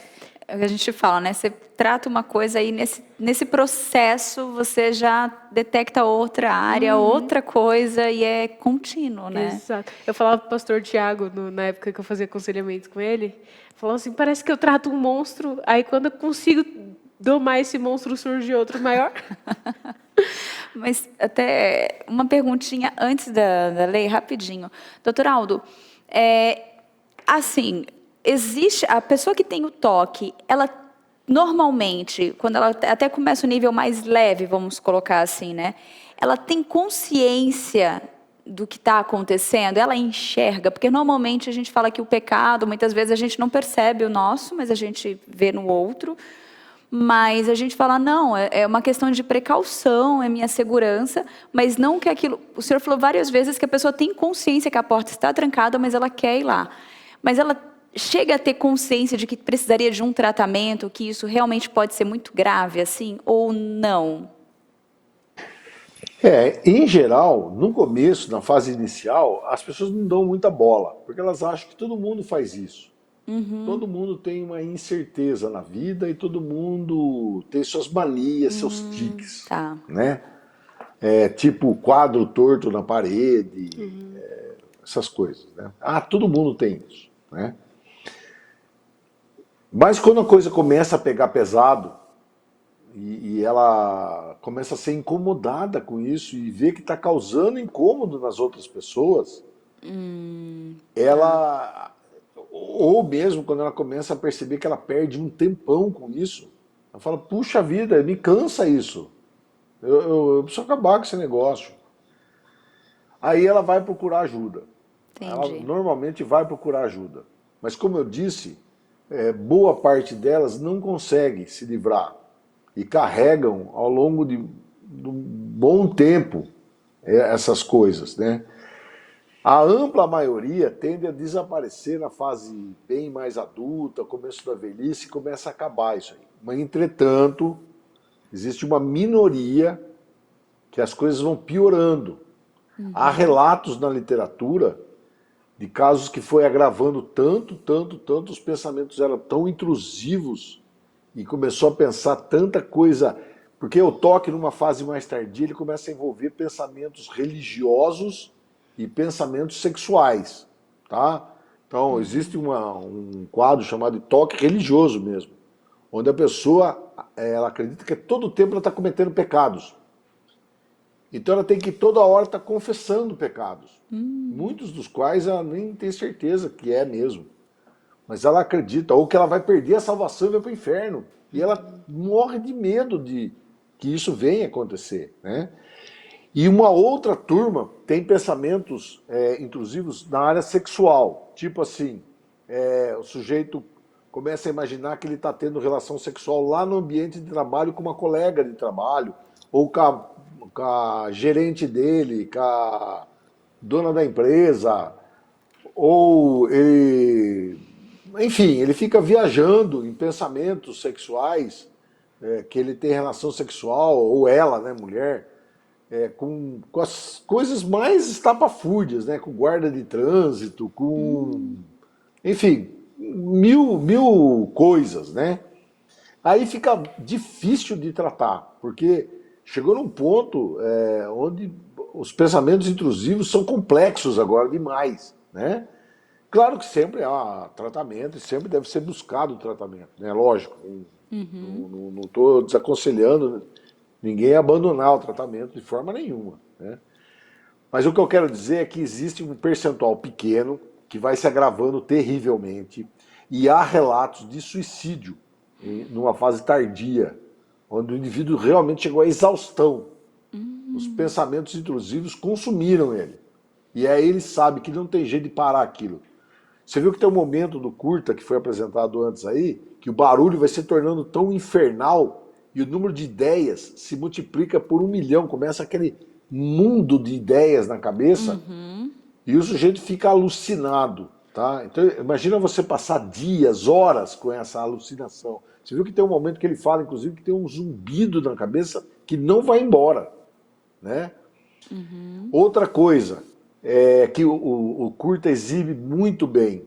É o que a gente fala, né? Você trata uma coisa aí, nesse processo você já detecta outra área, outra coisa, e é contínuo, né? Exato. Eu falava para o pastor Tiago, na época que eu fazia aconselhamento com ele, falava assim, parece que eu trato um monstro, aí quando eu consigo domar esse monstro, surge outro maior. Mas até uma perguntinha antes da lei, rapidinho. Doutor Aldo, assim... existe a pessoa que tem o toque, ela normalmente, quando ela até começa o nível mais leve, vamos colocar assim, né? Ela tem consciência do que está acontecendo, ela enxerga, porque normalmente a gente fala que o pecado, muitas vezes a gente não percebe o nosso, mas a gente vê no outro. Mas a gente fala, não, é uma questão de precaução, é minha segurança, mas não que aquilo... O senhor falou várias vezes que a pessoa tem consciência que a porta está trancada, mas ela quer ir lá. Mas ela chega a ter consciência de que precisaria de um tratamento, que isso realmente pode ser muito grave, assim, ou não? Em geral, no começo, na fase inicial, as pessoas não dão muita bola, porque elas acham que todo mundo faz isso. Todo mundo tem uma incerteza na vida e todo mundo tem suas manias, seus tiques, Tá. né? Tipo quadro torto na parede, essas coisas, né? Todo mundo tem isso, né? Mas quando a coisa começa a pegar pesado e ela começa a ser incomodada com isso e vê que está causando incômodo nas outras pessoas, ela... Ou mesmo quando ela começa a perceber que ela perde um tempão com isso, ela fala, puxa vida, me cansa isso. Eu preciso acabar com esse negócio. Aí ela vai procurar ajuda. Ela Entendi. normalmente vai procurar ajuda. Mas como eu disse, boa parte delas não consegue se livrar. E carregam ao longo de um bom tempo essas coisas, né? A ampla maioria tende a desaparecer na fase bem mais adulta, começo da velhice, e começa a acabar isso aí. Mas, entretanto, existe uma minoria que as coisas vão piorando. Há relatos na literatura de casos que foi agravando tanto, os pensamentos eram tão intrusivos e começou a pensar tanta coisa, porque o toque numa fase mais tardia ele começa a envolver pensamentos religiosos e pensamentos sexuais, tá? Então existe um quadro chamado de toque religioso mesmo, onde a pessoa ela acredita que todo tempo ela está cometendo pecados. Então ela tem que toda hora estar confessando pecados, muitos dos quais ela nem tem certeza que é mesmo. Mas ela acredita, ou que ela vai perder a salvação e vai para o inferno. E ela morre de medo de que isso venha acontecer, né? E uma outra turma tem pensamentos intrusivos na área sexual. Tipo assim, o sujeito começa a imaginar que ele está tendo relação sexual lá no ambiente de trabalho com uma colega de trabalho, ou com a gerente dele, com a dona da empresa, ou ele... Enfim, ele fica viajando em pensamentos sexuais, que ele tem relação sexual, ou ela, né, mulher, com as coisas mais estapafúrdias, né, com guarda de trânsito, com... Enfim, mil coisas, né? Aí fica difícil de tratar, porque chegou num ponto onde os pensamentos intrusivos são complexos agora demais, né? Claro que sempre há tratamento e sempre deve ser buscado o tratamento, né? Lógico, não estou desaconselhando ninguém a abandonar o tratamento de forma nenhuma, né? Mas o que eu quero dizer é que existe um percentual pequeno que vai se agravando terrivelmente e há relatos de suicídio numa fase tardia, onde o indivíduo realmente chegou à exaustão. Os pensamentos intrusivos consumiram ele. E aí ele sabe que não tem jeito de parar aquilo. Você viu que tem um momento do curta que foi apresentado antes aí, que o barulho vai se tornando tão infernal e o número de ideias se multiplica por 1 milhão. Começa aquele mundo de ideias na cabeça e o sujeito fica alucinado. Tá? Então imagina você passar dias, horas com essa alucinação. Você viu que tem um momento que ele fala, inclusive, que tem um zumbido na cabeça que não vai embora, né? Outra coisa que o curta exibe muito bem.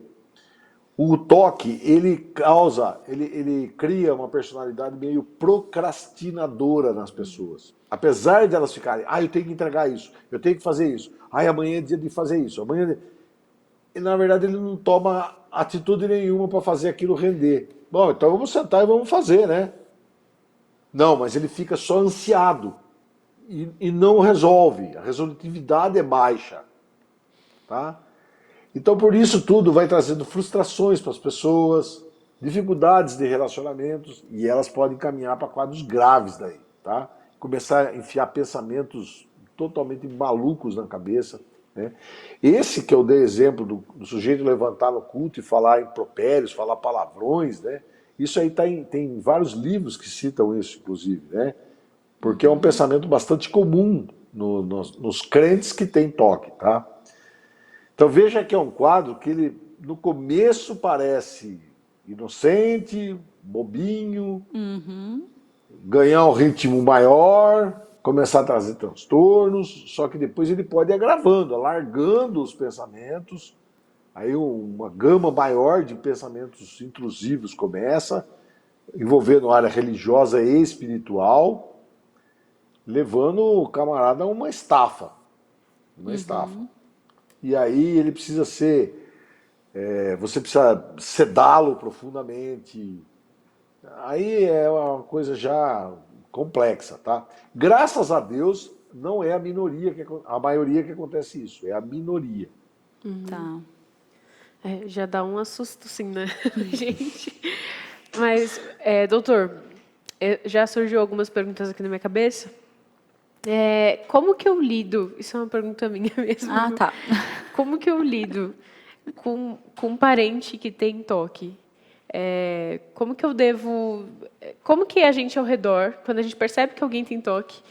O toque, ele cria uma personalidade meio procrastinadora nas pessoas. Apesar de elas ficarem, eu tenho que entregar isso, eu tenho que fazer isso, amanhã é dia de fazer isso, amanhã... E na verdade ele não toma atitude nenhuma para fazer aquilo render. Bom, então vamos sentar e vamos fazer, né? Não, mas ele fica só ansiado e não resolve. A resolutividade é baixa, tá? Então, por isso tudo vai trazendo frustrações para as pessoas, dificuldades de relacionamentos, e elas podem caminhar para quadros graves daí, tá? Começar a enfiar pensamentos totalmente malucos na cabeça, né? Esse que eu dei exemplo do sujeito levantar no culto e falar impropérios, falar palavrões, né? Isso aí tem vários livros que citam isso, inclusive, né? Porque é um pensamento bastante comum nos crentes que têm toque, tá? Então veja que é um quadro que ele no começo parece inocente, bobinho, ganhar um ritmo maior, começar a trazer transtornos, só que depois ele pode ir agravando, alargando os pensamentos, aí uma gama maior de pensamentos intrusivos começa, envolvendo a área religiosa e espiritual, levando o camarada a uma estafa. Uma estafa. E aí ele precisa você precisa sedá-lo profundamente. Aí é uma coisa já complexa, tá? Graças a Deus, não é a maioria que acontece isso, é a minoria. Tá. Já dá um assusto, sim, né, gente? Mas, doutor, já surgiu algumas perguntas aqui na minha cabeça. Como que eu lido? Isso é uma pergunta minha mesmo. Ah, tá. Como que eu lido com um parente que tem toque? Como que eu devo... Como que a gente ao redor, quando a gente percebe que alguém tem toque,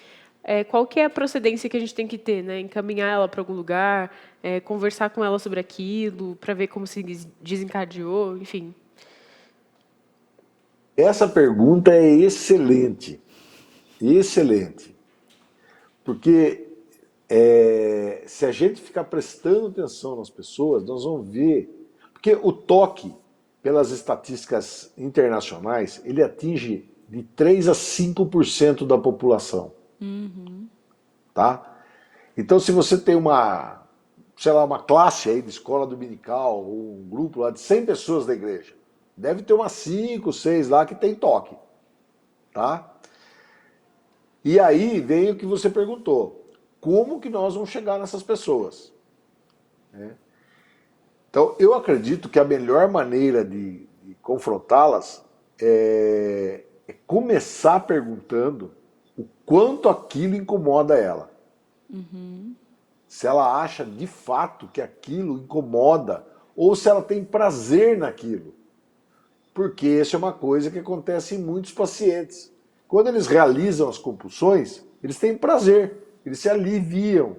qual que é a procedência que a gente tem que ter, né? Encaminhar ela para algum lugar, conversar com ela sobre aquilo, para ver como se desencadeou, enfim. Essa pergunta é excelente. Excelente. Porque se a gente ficar prestando atenção nas pessoas, nós vamos ver... Porque o toque, pelas estatísticas internacionais, ele atinge de 3 a 5% da população. Tá? Então, se você tem uma classe aí de escola dominical, ou um grupo lá de 100 pessoas da igreja, deve ter umas 5, 6 lá que tem toque. Tá? E aí vem o que você perguntou. Como que nós vamos chegar nessas pessoas? Então, eu acredito que a melhor maneira de confrontá-las é começar perguntando o quanto aquilo incomoda ela. Se ela acha de fato que aquilo incomoda, ou se ela tem prazer naquilo. Porque isso é uma coisa que acontece em muitos pacientes. Quando eles realizam as compulsões, eles têm prazer, eles se aliviam.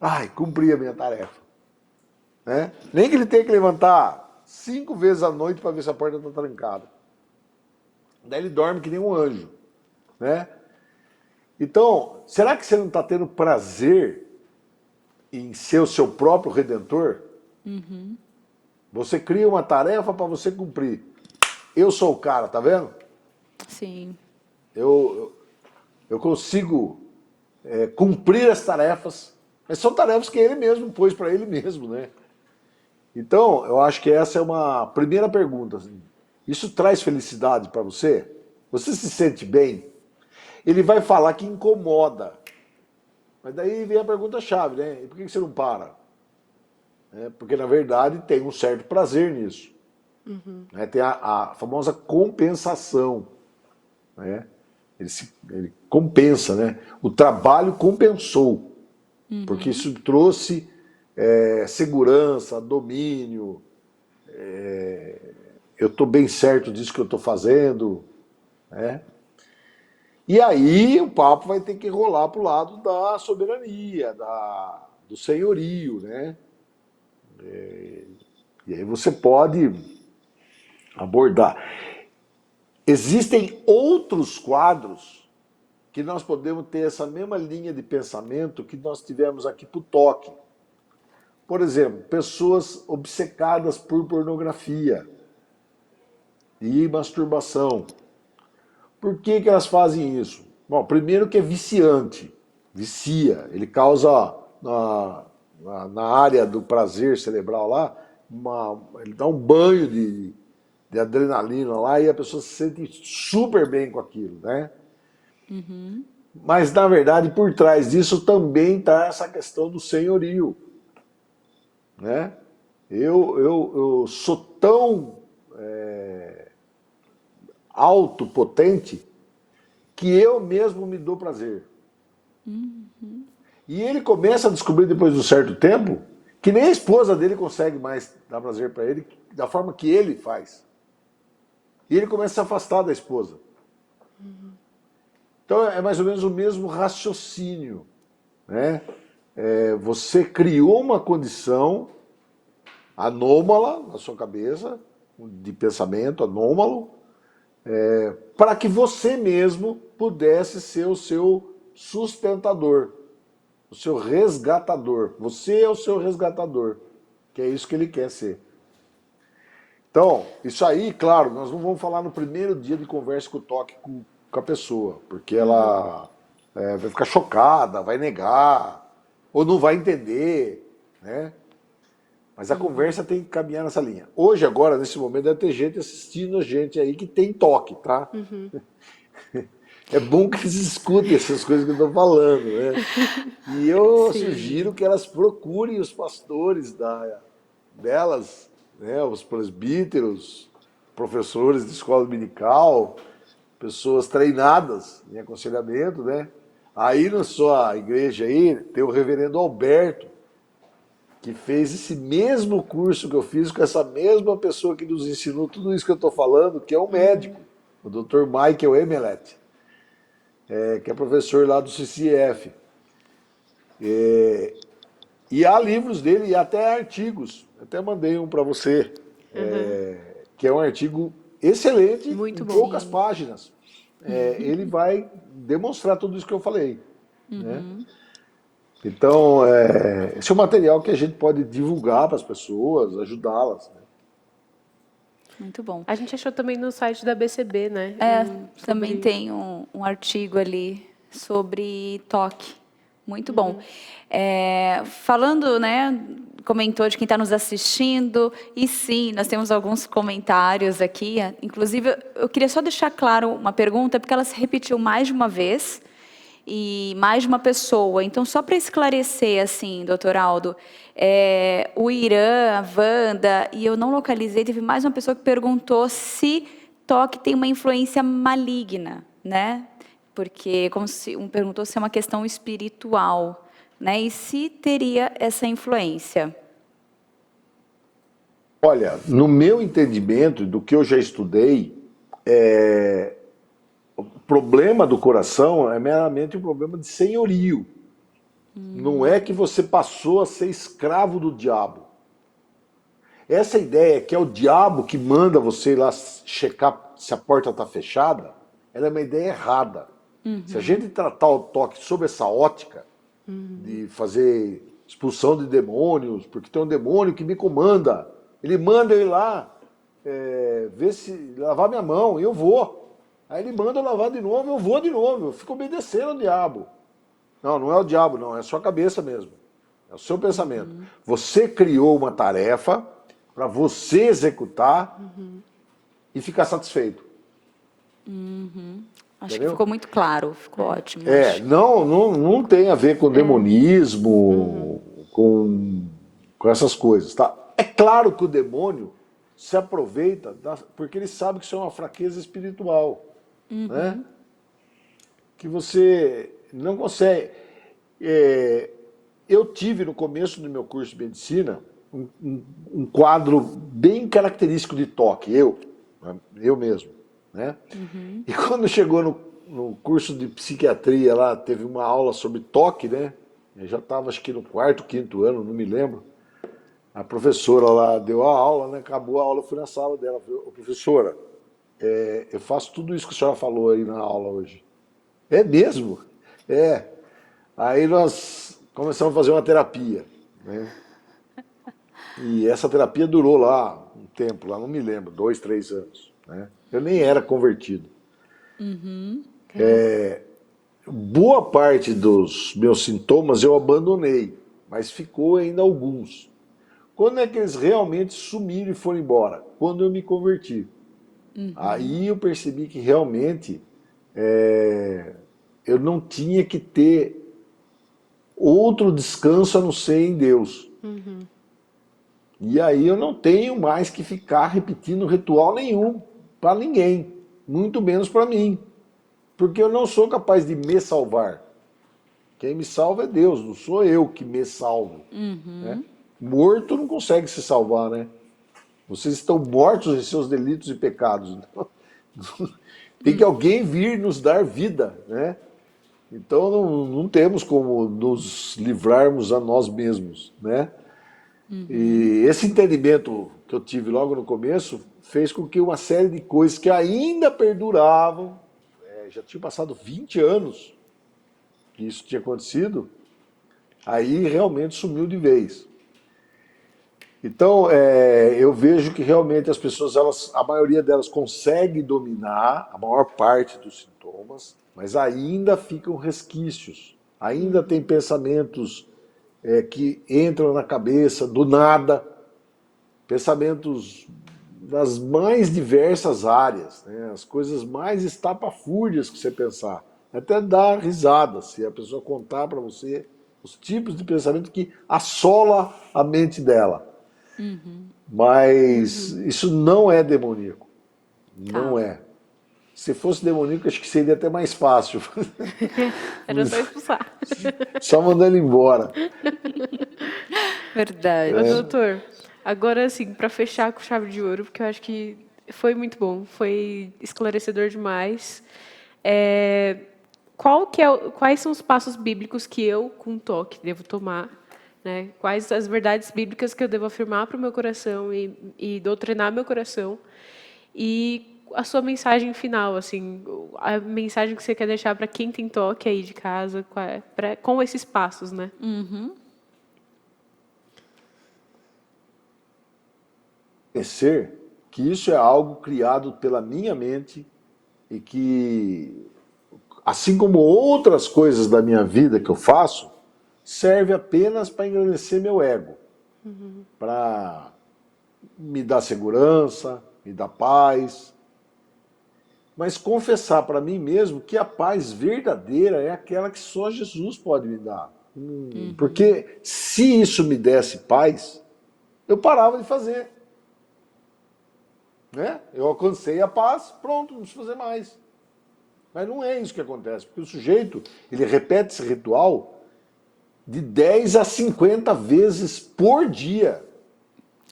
Ai, cumpri a minha tarefa. Né? Nem que ele tenha que levantar 5 vezes à noite para ver se a porta está trancada. Daí ele dorme que nem um anjo. Né? Então, será que você não está tendo prazer em ser o seu próprio redentor? Você cria uma tarefa para você cumprir. Eu sou o cara, tá vendo? Sim. Eu consigo cumprir as tarefas, mas são tarefas que ele mesmo pôs para ele mesmo, né? Então, eu acho que essa é uma primeira pergunta. Assim. Isso traz felicidade para você? Você se sente bem? Ele vai falar que incomoda. Mas daí vem a pergunta-chave, né? E por que você não para? Porque, na verdade, tem um certo prazer nisso. Né? Tem a famosa compensação. Né? Ele compensa, né? O trabalho compensou. Porque isso trouxe segurança, domínio. Eu estou bem certo disso que eu estou fazendo. Né? E aí o papo vai ter que rolar para o lado da soberania, do senhorio, né? E aí você pode abordar. Existem outros quadros que nós podemos ter essa mesma linha de pensamento que nós tivemos aqui para o toque. Por exemplo, pessoas obcecadas por pornografia e masturbação. Por que elas fazem isso? Bom, primeiro que é viciante, vicia, ele causa na área do prazer cerebral lá, ele dá um banho de adrenalina lá e a pessoa se sente super bem com aquilo, né? Mas, na verdade, por trás disso também está essa questão do senhorio, né? Eu sou tão autopotente que eu mesmo me dou prazer. E ele começa a descobrir depois de um certo tempo que nem a esposa dele consegue mais dar prazer para ele da forma que ele faz. E ele começa a se afastar da esposa. Então é mais ou menos o mesmo raciocínio, né? Você criou uma condição anômala na sua cabeça, de pensamento anômalo, para que você mesmo pudesse ser o seu sustentador, o seu resgatador. Você é o seu resgatador, que é isso que ele quer ser. Então, isso aí, claro, nós não vamos falar no primeiro dia de conversa com o toque com a pessoa, porque ela vai ficar chocada, vai negar, ou não vai entender, né? Mas a conversa tem que caminhar nessa linha. Hoje, agora, nesse momento, deve ter gente assistindo a gente aí que tem toque, tá? É bom que eles escutem essas coisas que eu estou falando, né? E eu sugiro que elas procurem os pastores delas, né? Os presbíteros, professores de escola dominical, pessoas treinadas em aconselhamento, né? Aí na sua igreja aí tem o reverendo Alberto, que fez esse mesmo curso que eu fiz com essa mesma pessoa que nos ensinou tudo isso que eu estou falando, que é um médico, o Dr. Michael Emelet, que é professor lá do CCF. E há livros dele e até artigos. Até mandei um para você, que é um artigo excelente, Muito em bom. poucas páginas. Ele vai demonstrar tudo isso que eu falei, né? Então, esse é um material que a gente pode divulgar para as pessoas, ajudá-las, né? Muito bom. A gente achou também no site da BCB, né? Também tem um artigo ali sobre toque. Muito bom. Falando, né, comentou de quem está nos assistindo, e sim, nós temos alguns comentários aqui. Inclusive, eu queria só deixar claro uma pergunta, porque ela se repetiu mais de uma vez, e mais de uma pessoa. Então, só para esclarecer, assim, doutor Aldo, o Irã, a Wanda, e eu não localizei, teve mais uma pessoa que perguntou se toque tem uma influência maligna, né? Porque, como se perguntou se é uma questão espiritual, né? E se teria essa influência. Olha, no meu entendimento, do que eu já estudei, o problema do coração é meramente um problema de senhorio. Não é que você passou a ser escravo do diabo. Essa ideia que é o diabo que manda você ir lá checar se a porta está fechada, ela é uma ideia errada. Se a gente tratar o toque sob essa ótica, de fazer expulsão de demônios, porque tem um demônio que me comanda, ele manda eu ir lá, ver se lavar minha mão, e eu vou. Aí ele manda eu lavar de novo, eu vou de novo, eu fico obedecendo ao diabo. Não, não é o diabo, não, é a sua cabeça mesmo. É o seu pensamento. Você criou uma tarefa para você executar e ficar satisfeito. Acho Entendeu? que ficou muito claro, ficou ótimo. Não tem a ver com demonismo, com essas coisas, tá? É claro que o demônio se aproveita, porque ele sabe que isso é uma fraqueza espiritual, né? Que você não consegue. Eu tive no começo do meu curso de medicina um quadro bem característico de toque, eu mesmo, né? E quando chegou no curso de psiquiatria lá, teve uma aula sobre toque, né? Eu já estava acho que no 4º, 5º ano, não me lembro. A professora lá deu a aula, né? Acabou a aula, eu fui na sala dela, falei, ô, professora, eu faço tudo isso que a senhora falou aí na aula hoje. É mesmo? Aí nós começamos a fazer uma terapia, né? E essa terapia durou lá um tempo, lá não me lembro, 2, 3 anos, né? Eu nem era convertido. Boa parte dos meus sintomas eu abandonei, mas ficou ainda alguns. Quando é que eles realmente sumiram e foram embora? Quando eu me converti. Aí eu percebi que realmente eu não tinha que ter outro descanso a não ser em Deus. E aí eu não tenho mais que ficar repetindo ritual nenhum para ninguém, muito menos para mim, porque eu não sou capaz de me salvar. Quem me salva é Deus, não sou eu que me salvo. Né? Morto não consegue se salvar, né? Vocês estão mortos em seus delitos e pecados. Então, tem que alguém vir nos dar vida, né? Então não temos como nos livrarmos a nós mesmos, né? E esse entendimento que eu tive logo no começo fez com que uma série de coisas que ainda perduravam, já tinha passado 20 anos que isso tinha acontecido, aí realmente sumiu de vez. Então, eu vejo que realmente as pessoas, a maioria delas consegue dominar a maior parte dos sintomas, mas ainda ficam resquícios. Ainda tem pensamentos que entram na cabeça do nada, pensamentos das mais diversas áreas, né? As coisas mais estapafúrdias que você pensar. Até dá risada se a pessoa contar para você os tipos de pensamento que assola a mente dela. Mas isso não é demoníaco. Não é. Se fosse demoníaco, acho que seria até mais fácil. Era só expulsar. Só mandar ele embora. Verdade. Ô, doutor, agora assim, para fechar com chave de ouro, porque eu acho que foi muito bom, foi esclarecedor demais. Quais são os passos bíblicos que eu, com toque, devo tomar? Né? Quais as verdades bíblicas que eu devo afirmar para o meu coração e doutrinar meu coração? E a sua mensagem final, assim, a mensagem que você quer deixar para quem tem toque aí de casa, com esses passos, né? Reconhecer que isso é algo criado pela minha mente e que, assim como outras coisas da minha vida que eu faço, serve apenas para engrandecer meu ego, para me dar segurança, me dar paz, mas confessar para mim mesmo que a paz verdadeira é aquela que só Jesus pode me dar. Porque se isso me desse paz, eu parava de fazer. Né? Eu alcancei a paz, pronto, não preciso fazer mais. Mas não é isso que acontece, porque o sujeito, ele repete esse ritual de 10 a 50 vezes por dia.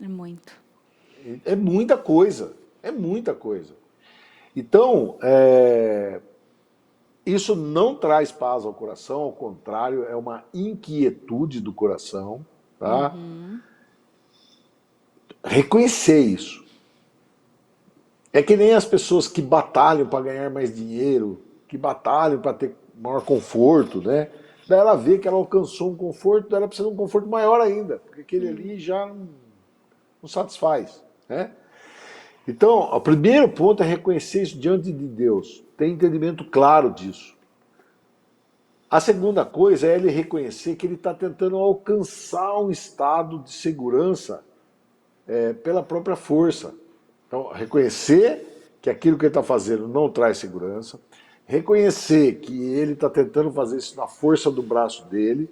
É muito. É muita coisa, é muita coisa. Então, isso não traz paz ao coração, ao contrário, é uma inquietude do coração, tá? Reconhecer isso. É que nem as pessoas que batalham para ganhar mais dinheiro, que batalham para ter maior conforto, né? Daí ela vê que ela alcançou um conforto, daí ela precisa de um conforto maior ainda, porque aquele ali já não satisfaz, né? Então, o primeiro ponto é reconhecer isso diante de Deus, ter entendimento claro disso. A segunda coisa é ele reconhecer que ele está tentando alcançar um estado de segurança pela própria força. Então, reconhecer que aquilo que ele está fazendo não traz segurança, reconhecer que ele está tentando fazer isso na força do braço dele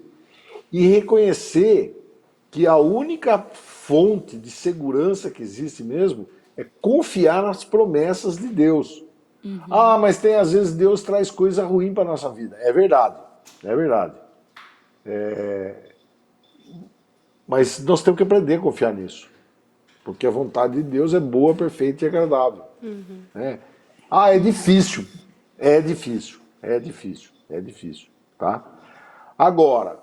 e reconhecer que a única fonte de segurança que existe mesmo é confiar nas promessas de Deus. Ah, mas às vezes Deus traz coisa ruim para a nossa vida. É verdade, é verdade. Mas nós temos que aprender a confiar nisso. Porque a vontade de Deus é boa, perfeita e agradável. Né? Ah, é difícil. É difícil. É difícil. É difícil. Tá? Agora,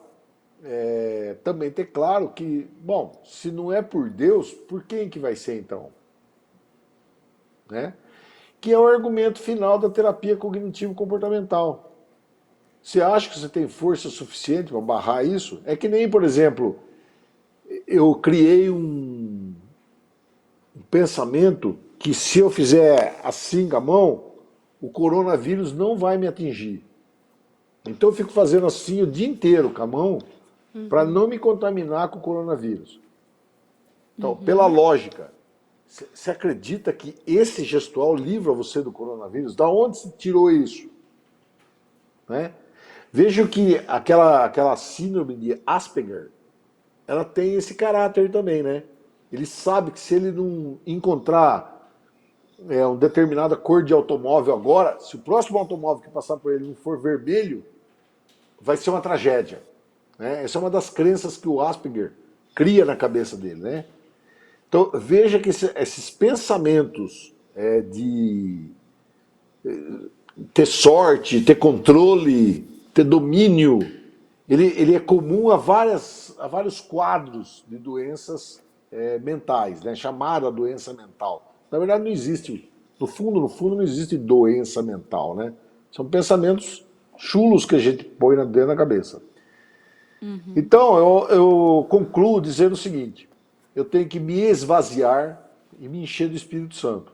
também ter claro que, bom, se não é por Deus, por quem que vai ser então? Né? Que é o argumento final da terapia cognitivo-comportamental. Você acha que você tem força suficiente para barrar isso? É que nem, por exemplo, eu criei um pensamento que se eu fizer assim com a mão, o coronavírus não vai me atingir. Então eu fico fazendo assim o dia inteiro com a mão para não me contaminar com o coronavírus. Então, pela lógica, você acredita que esse gestual livra você do coronavírus? Da onde se tirou isso? Né? Vejo que aquela síndrome de Asperger, ela tem esse caráter também, né? Ele sabe que se ele não encontrar uma determinada cor de automóvel agora, se o próximo automóvel que passar por ele não for vermelho, vai ser uma tragédia. Né? Essa é uma das crenças que o Asperger cria na cabeça dele. Né? Então, veja que esses pensamentos de ter sorte, ter controle, ter domínio, ele é comum a vários quadros de doenças mentais, né? Chamada doença mental. Na verdade, não existe, no fundo, não existe doença mental. Né? São pensamentos chulos que a gente põe dentro da cabeça. Então, eu concluo dizendo o seguinte: eu tenho que me esvaziar e me encher do Espírito Santo.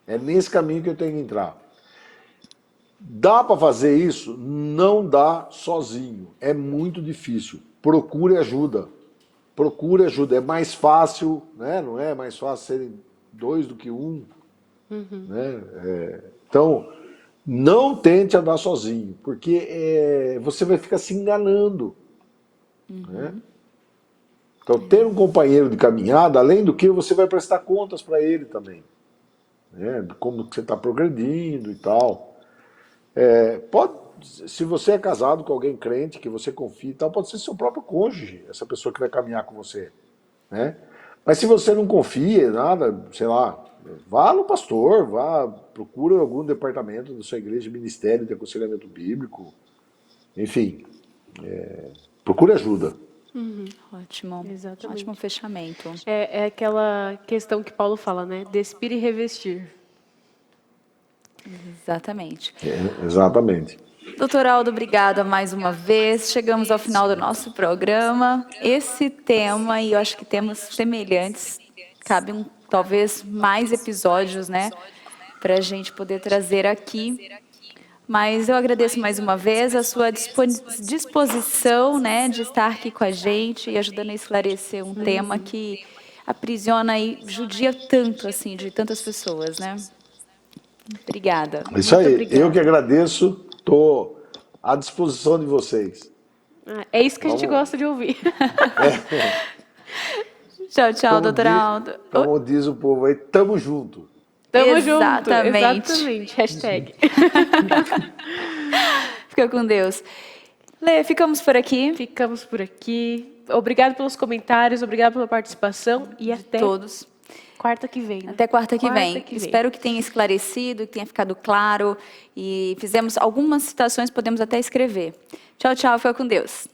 É nesse caminho que eu tenho que entrar. Dá para fazer isso? Não dá sozinho. É muito difícil. Procure ajuda. Procure ajuda. É mais fácil, né? Não é mais fácil serem 2 do que 1. Né? Então, não tente andar sozinho, porque você vai ficar se enganando. Né? Então, ter um companheiro de caminhada, além do que você vai prestar contas para ele também. Né? De como você está progredindo e tal. Se você é casado com alguém crente, que você confia e tal, pode ser seu próprio cônjuge, essa pessoa que vai caminhar com você. Né? Mas se você não confia, nada, sei lá, vá no pastor, procura algum departamento da sua igreja, ministério de aconselhamento bíblico, enfim, procure ajuda. Ótimo. Exatamente. Ótimo fechamento. É aquela questão que Paulo fala, né? Despir e revestir. Exatamente. Exatamente. Doutor Aldo, obrigada mais uma vez. Chegamos ao final do nosso programa. Esse tema, e eu acho que temas semelhantes, cabem talvez mais episódios, né, para a gente poder trazer aqui. Mas eu agradeço mais uma vez a sua disposição, né, de estar aqui com a gente e ajudando a esclarecer um tema que aprisiona e judia tanto, assim, de tantas pessoas, né? Obrigada. É isso aí. obrigada. Eu que agradeço. Estou à disposição de vocês. É isso que a gente Vamos. gosta de ouvir. Tchau, tchau, doutor Aldo. Como diz o povo aí, tamo junto. Tamo Exatamente. junto. Exatamente. Hashtag. Fica com Deus. Lê, ficamos por aqui. Ficamos por aqui. Obrigado pelos comentários, obrigado pela participação e até Todos. quarta que vem. Né? Até quarta que vem. Quarta que vem. Espero que tenha esclarecido, que tenha ficado claro. E fizemos algumas citações, podemos até escrever. Tchau, tchau. Fica com Deus.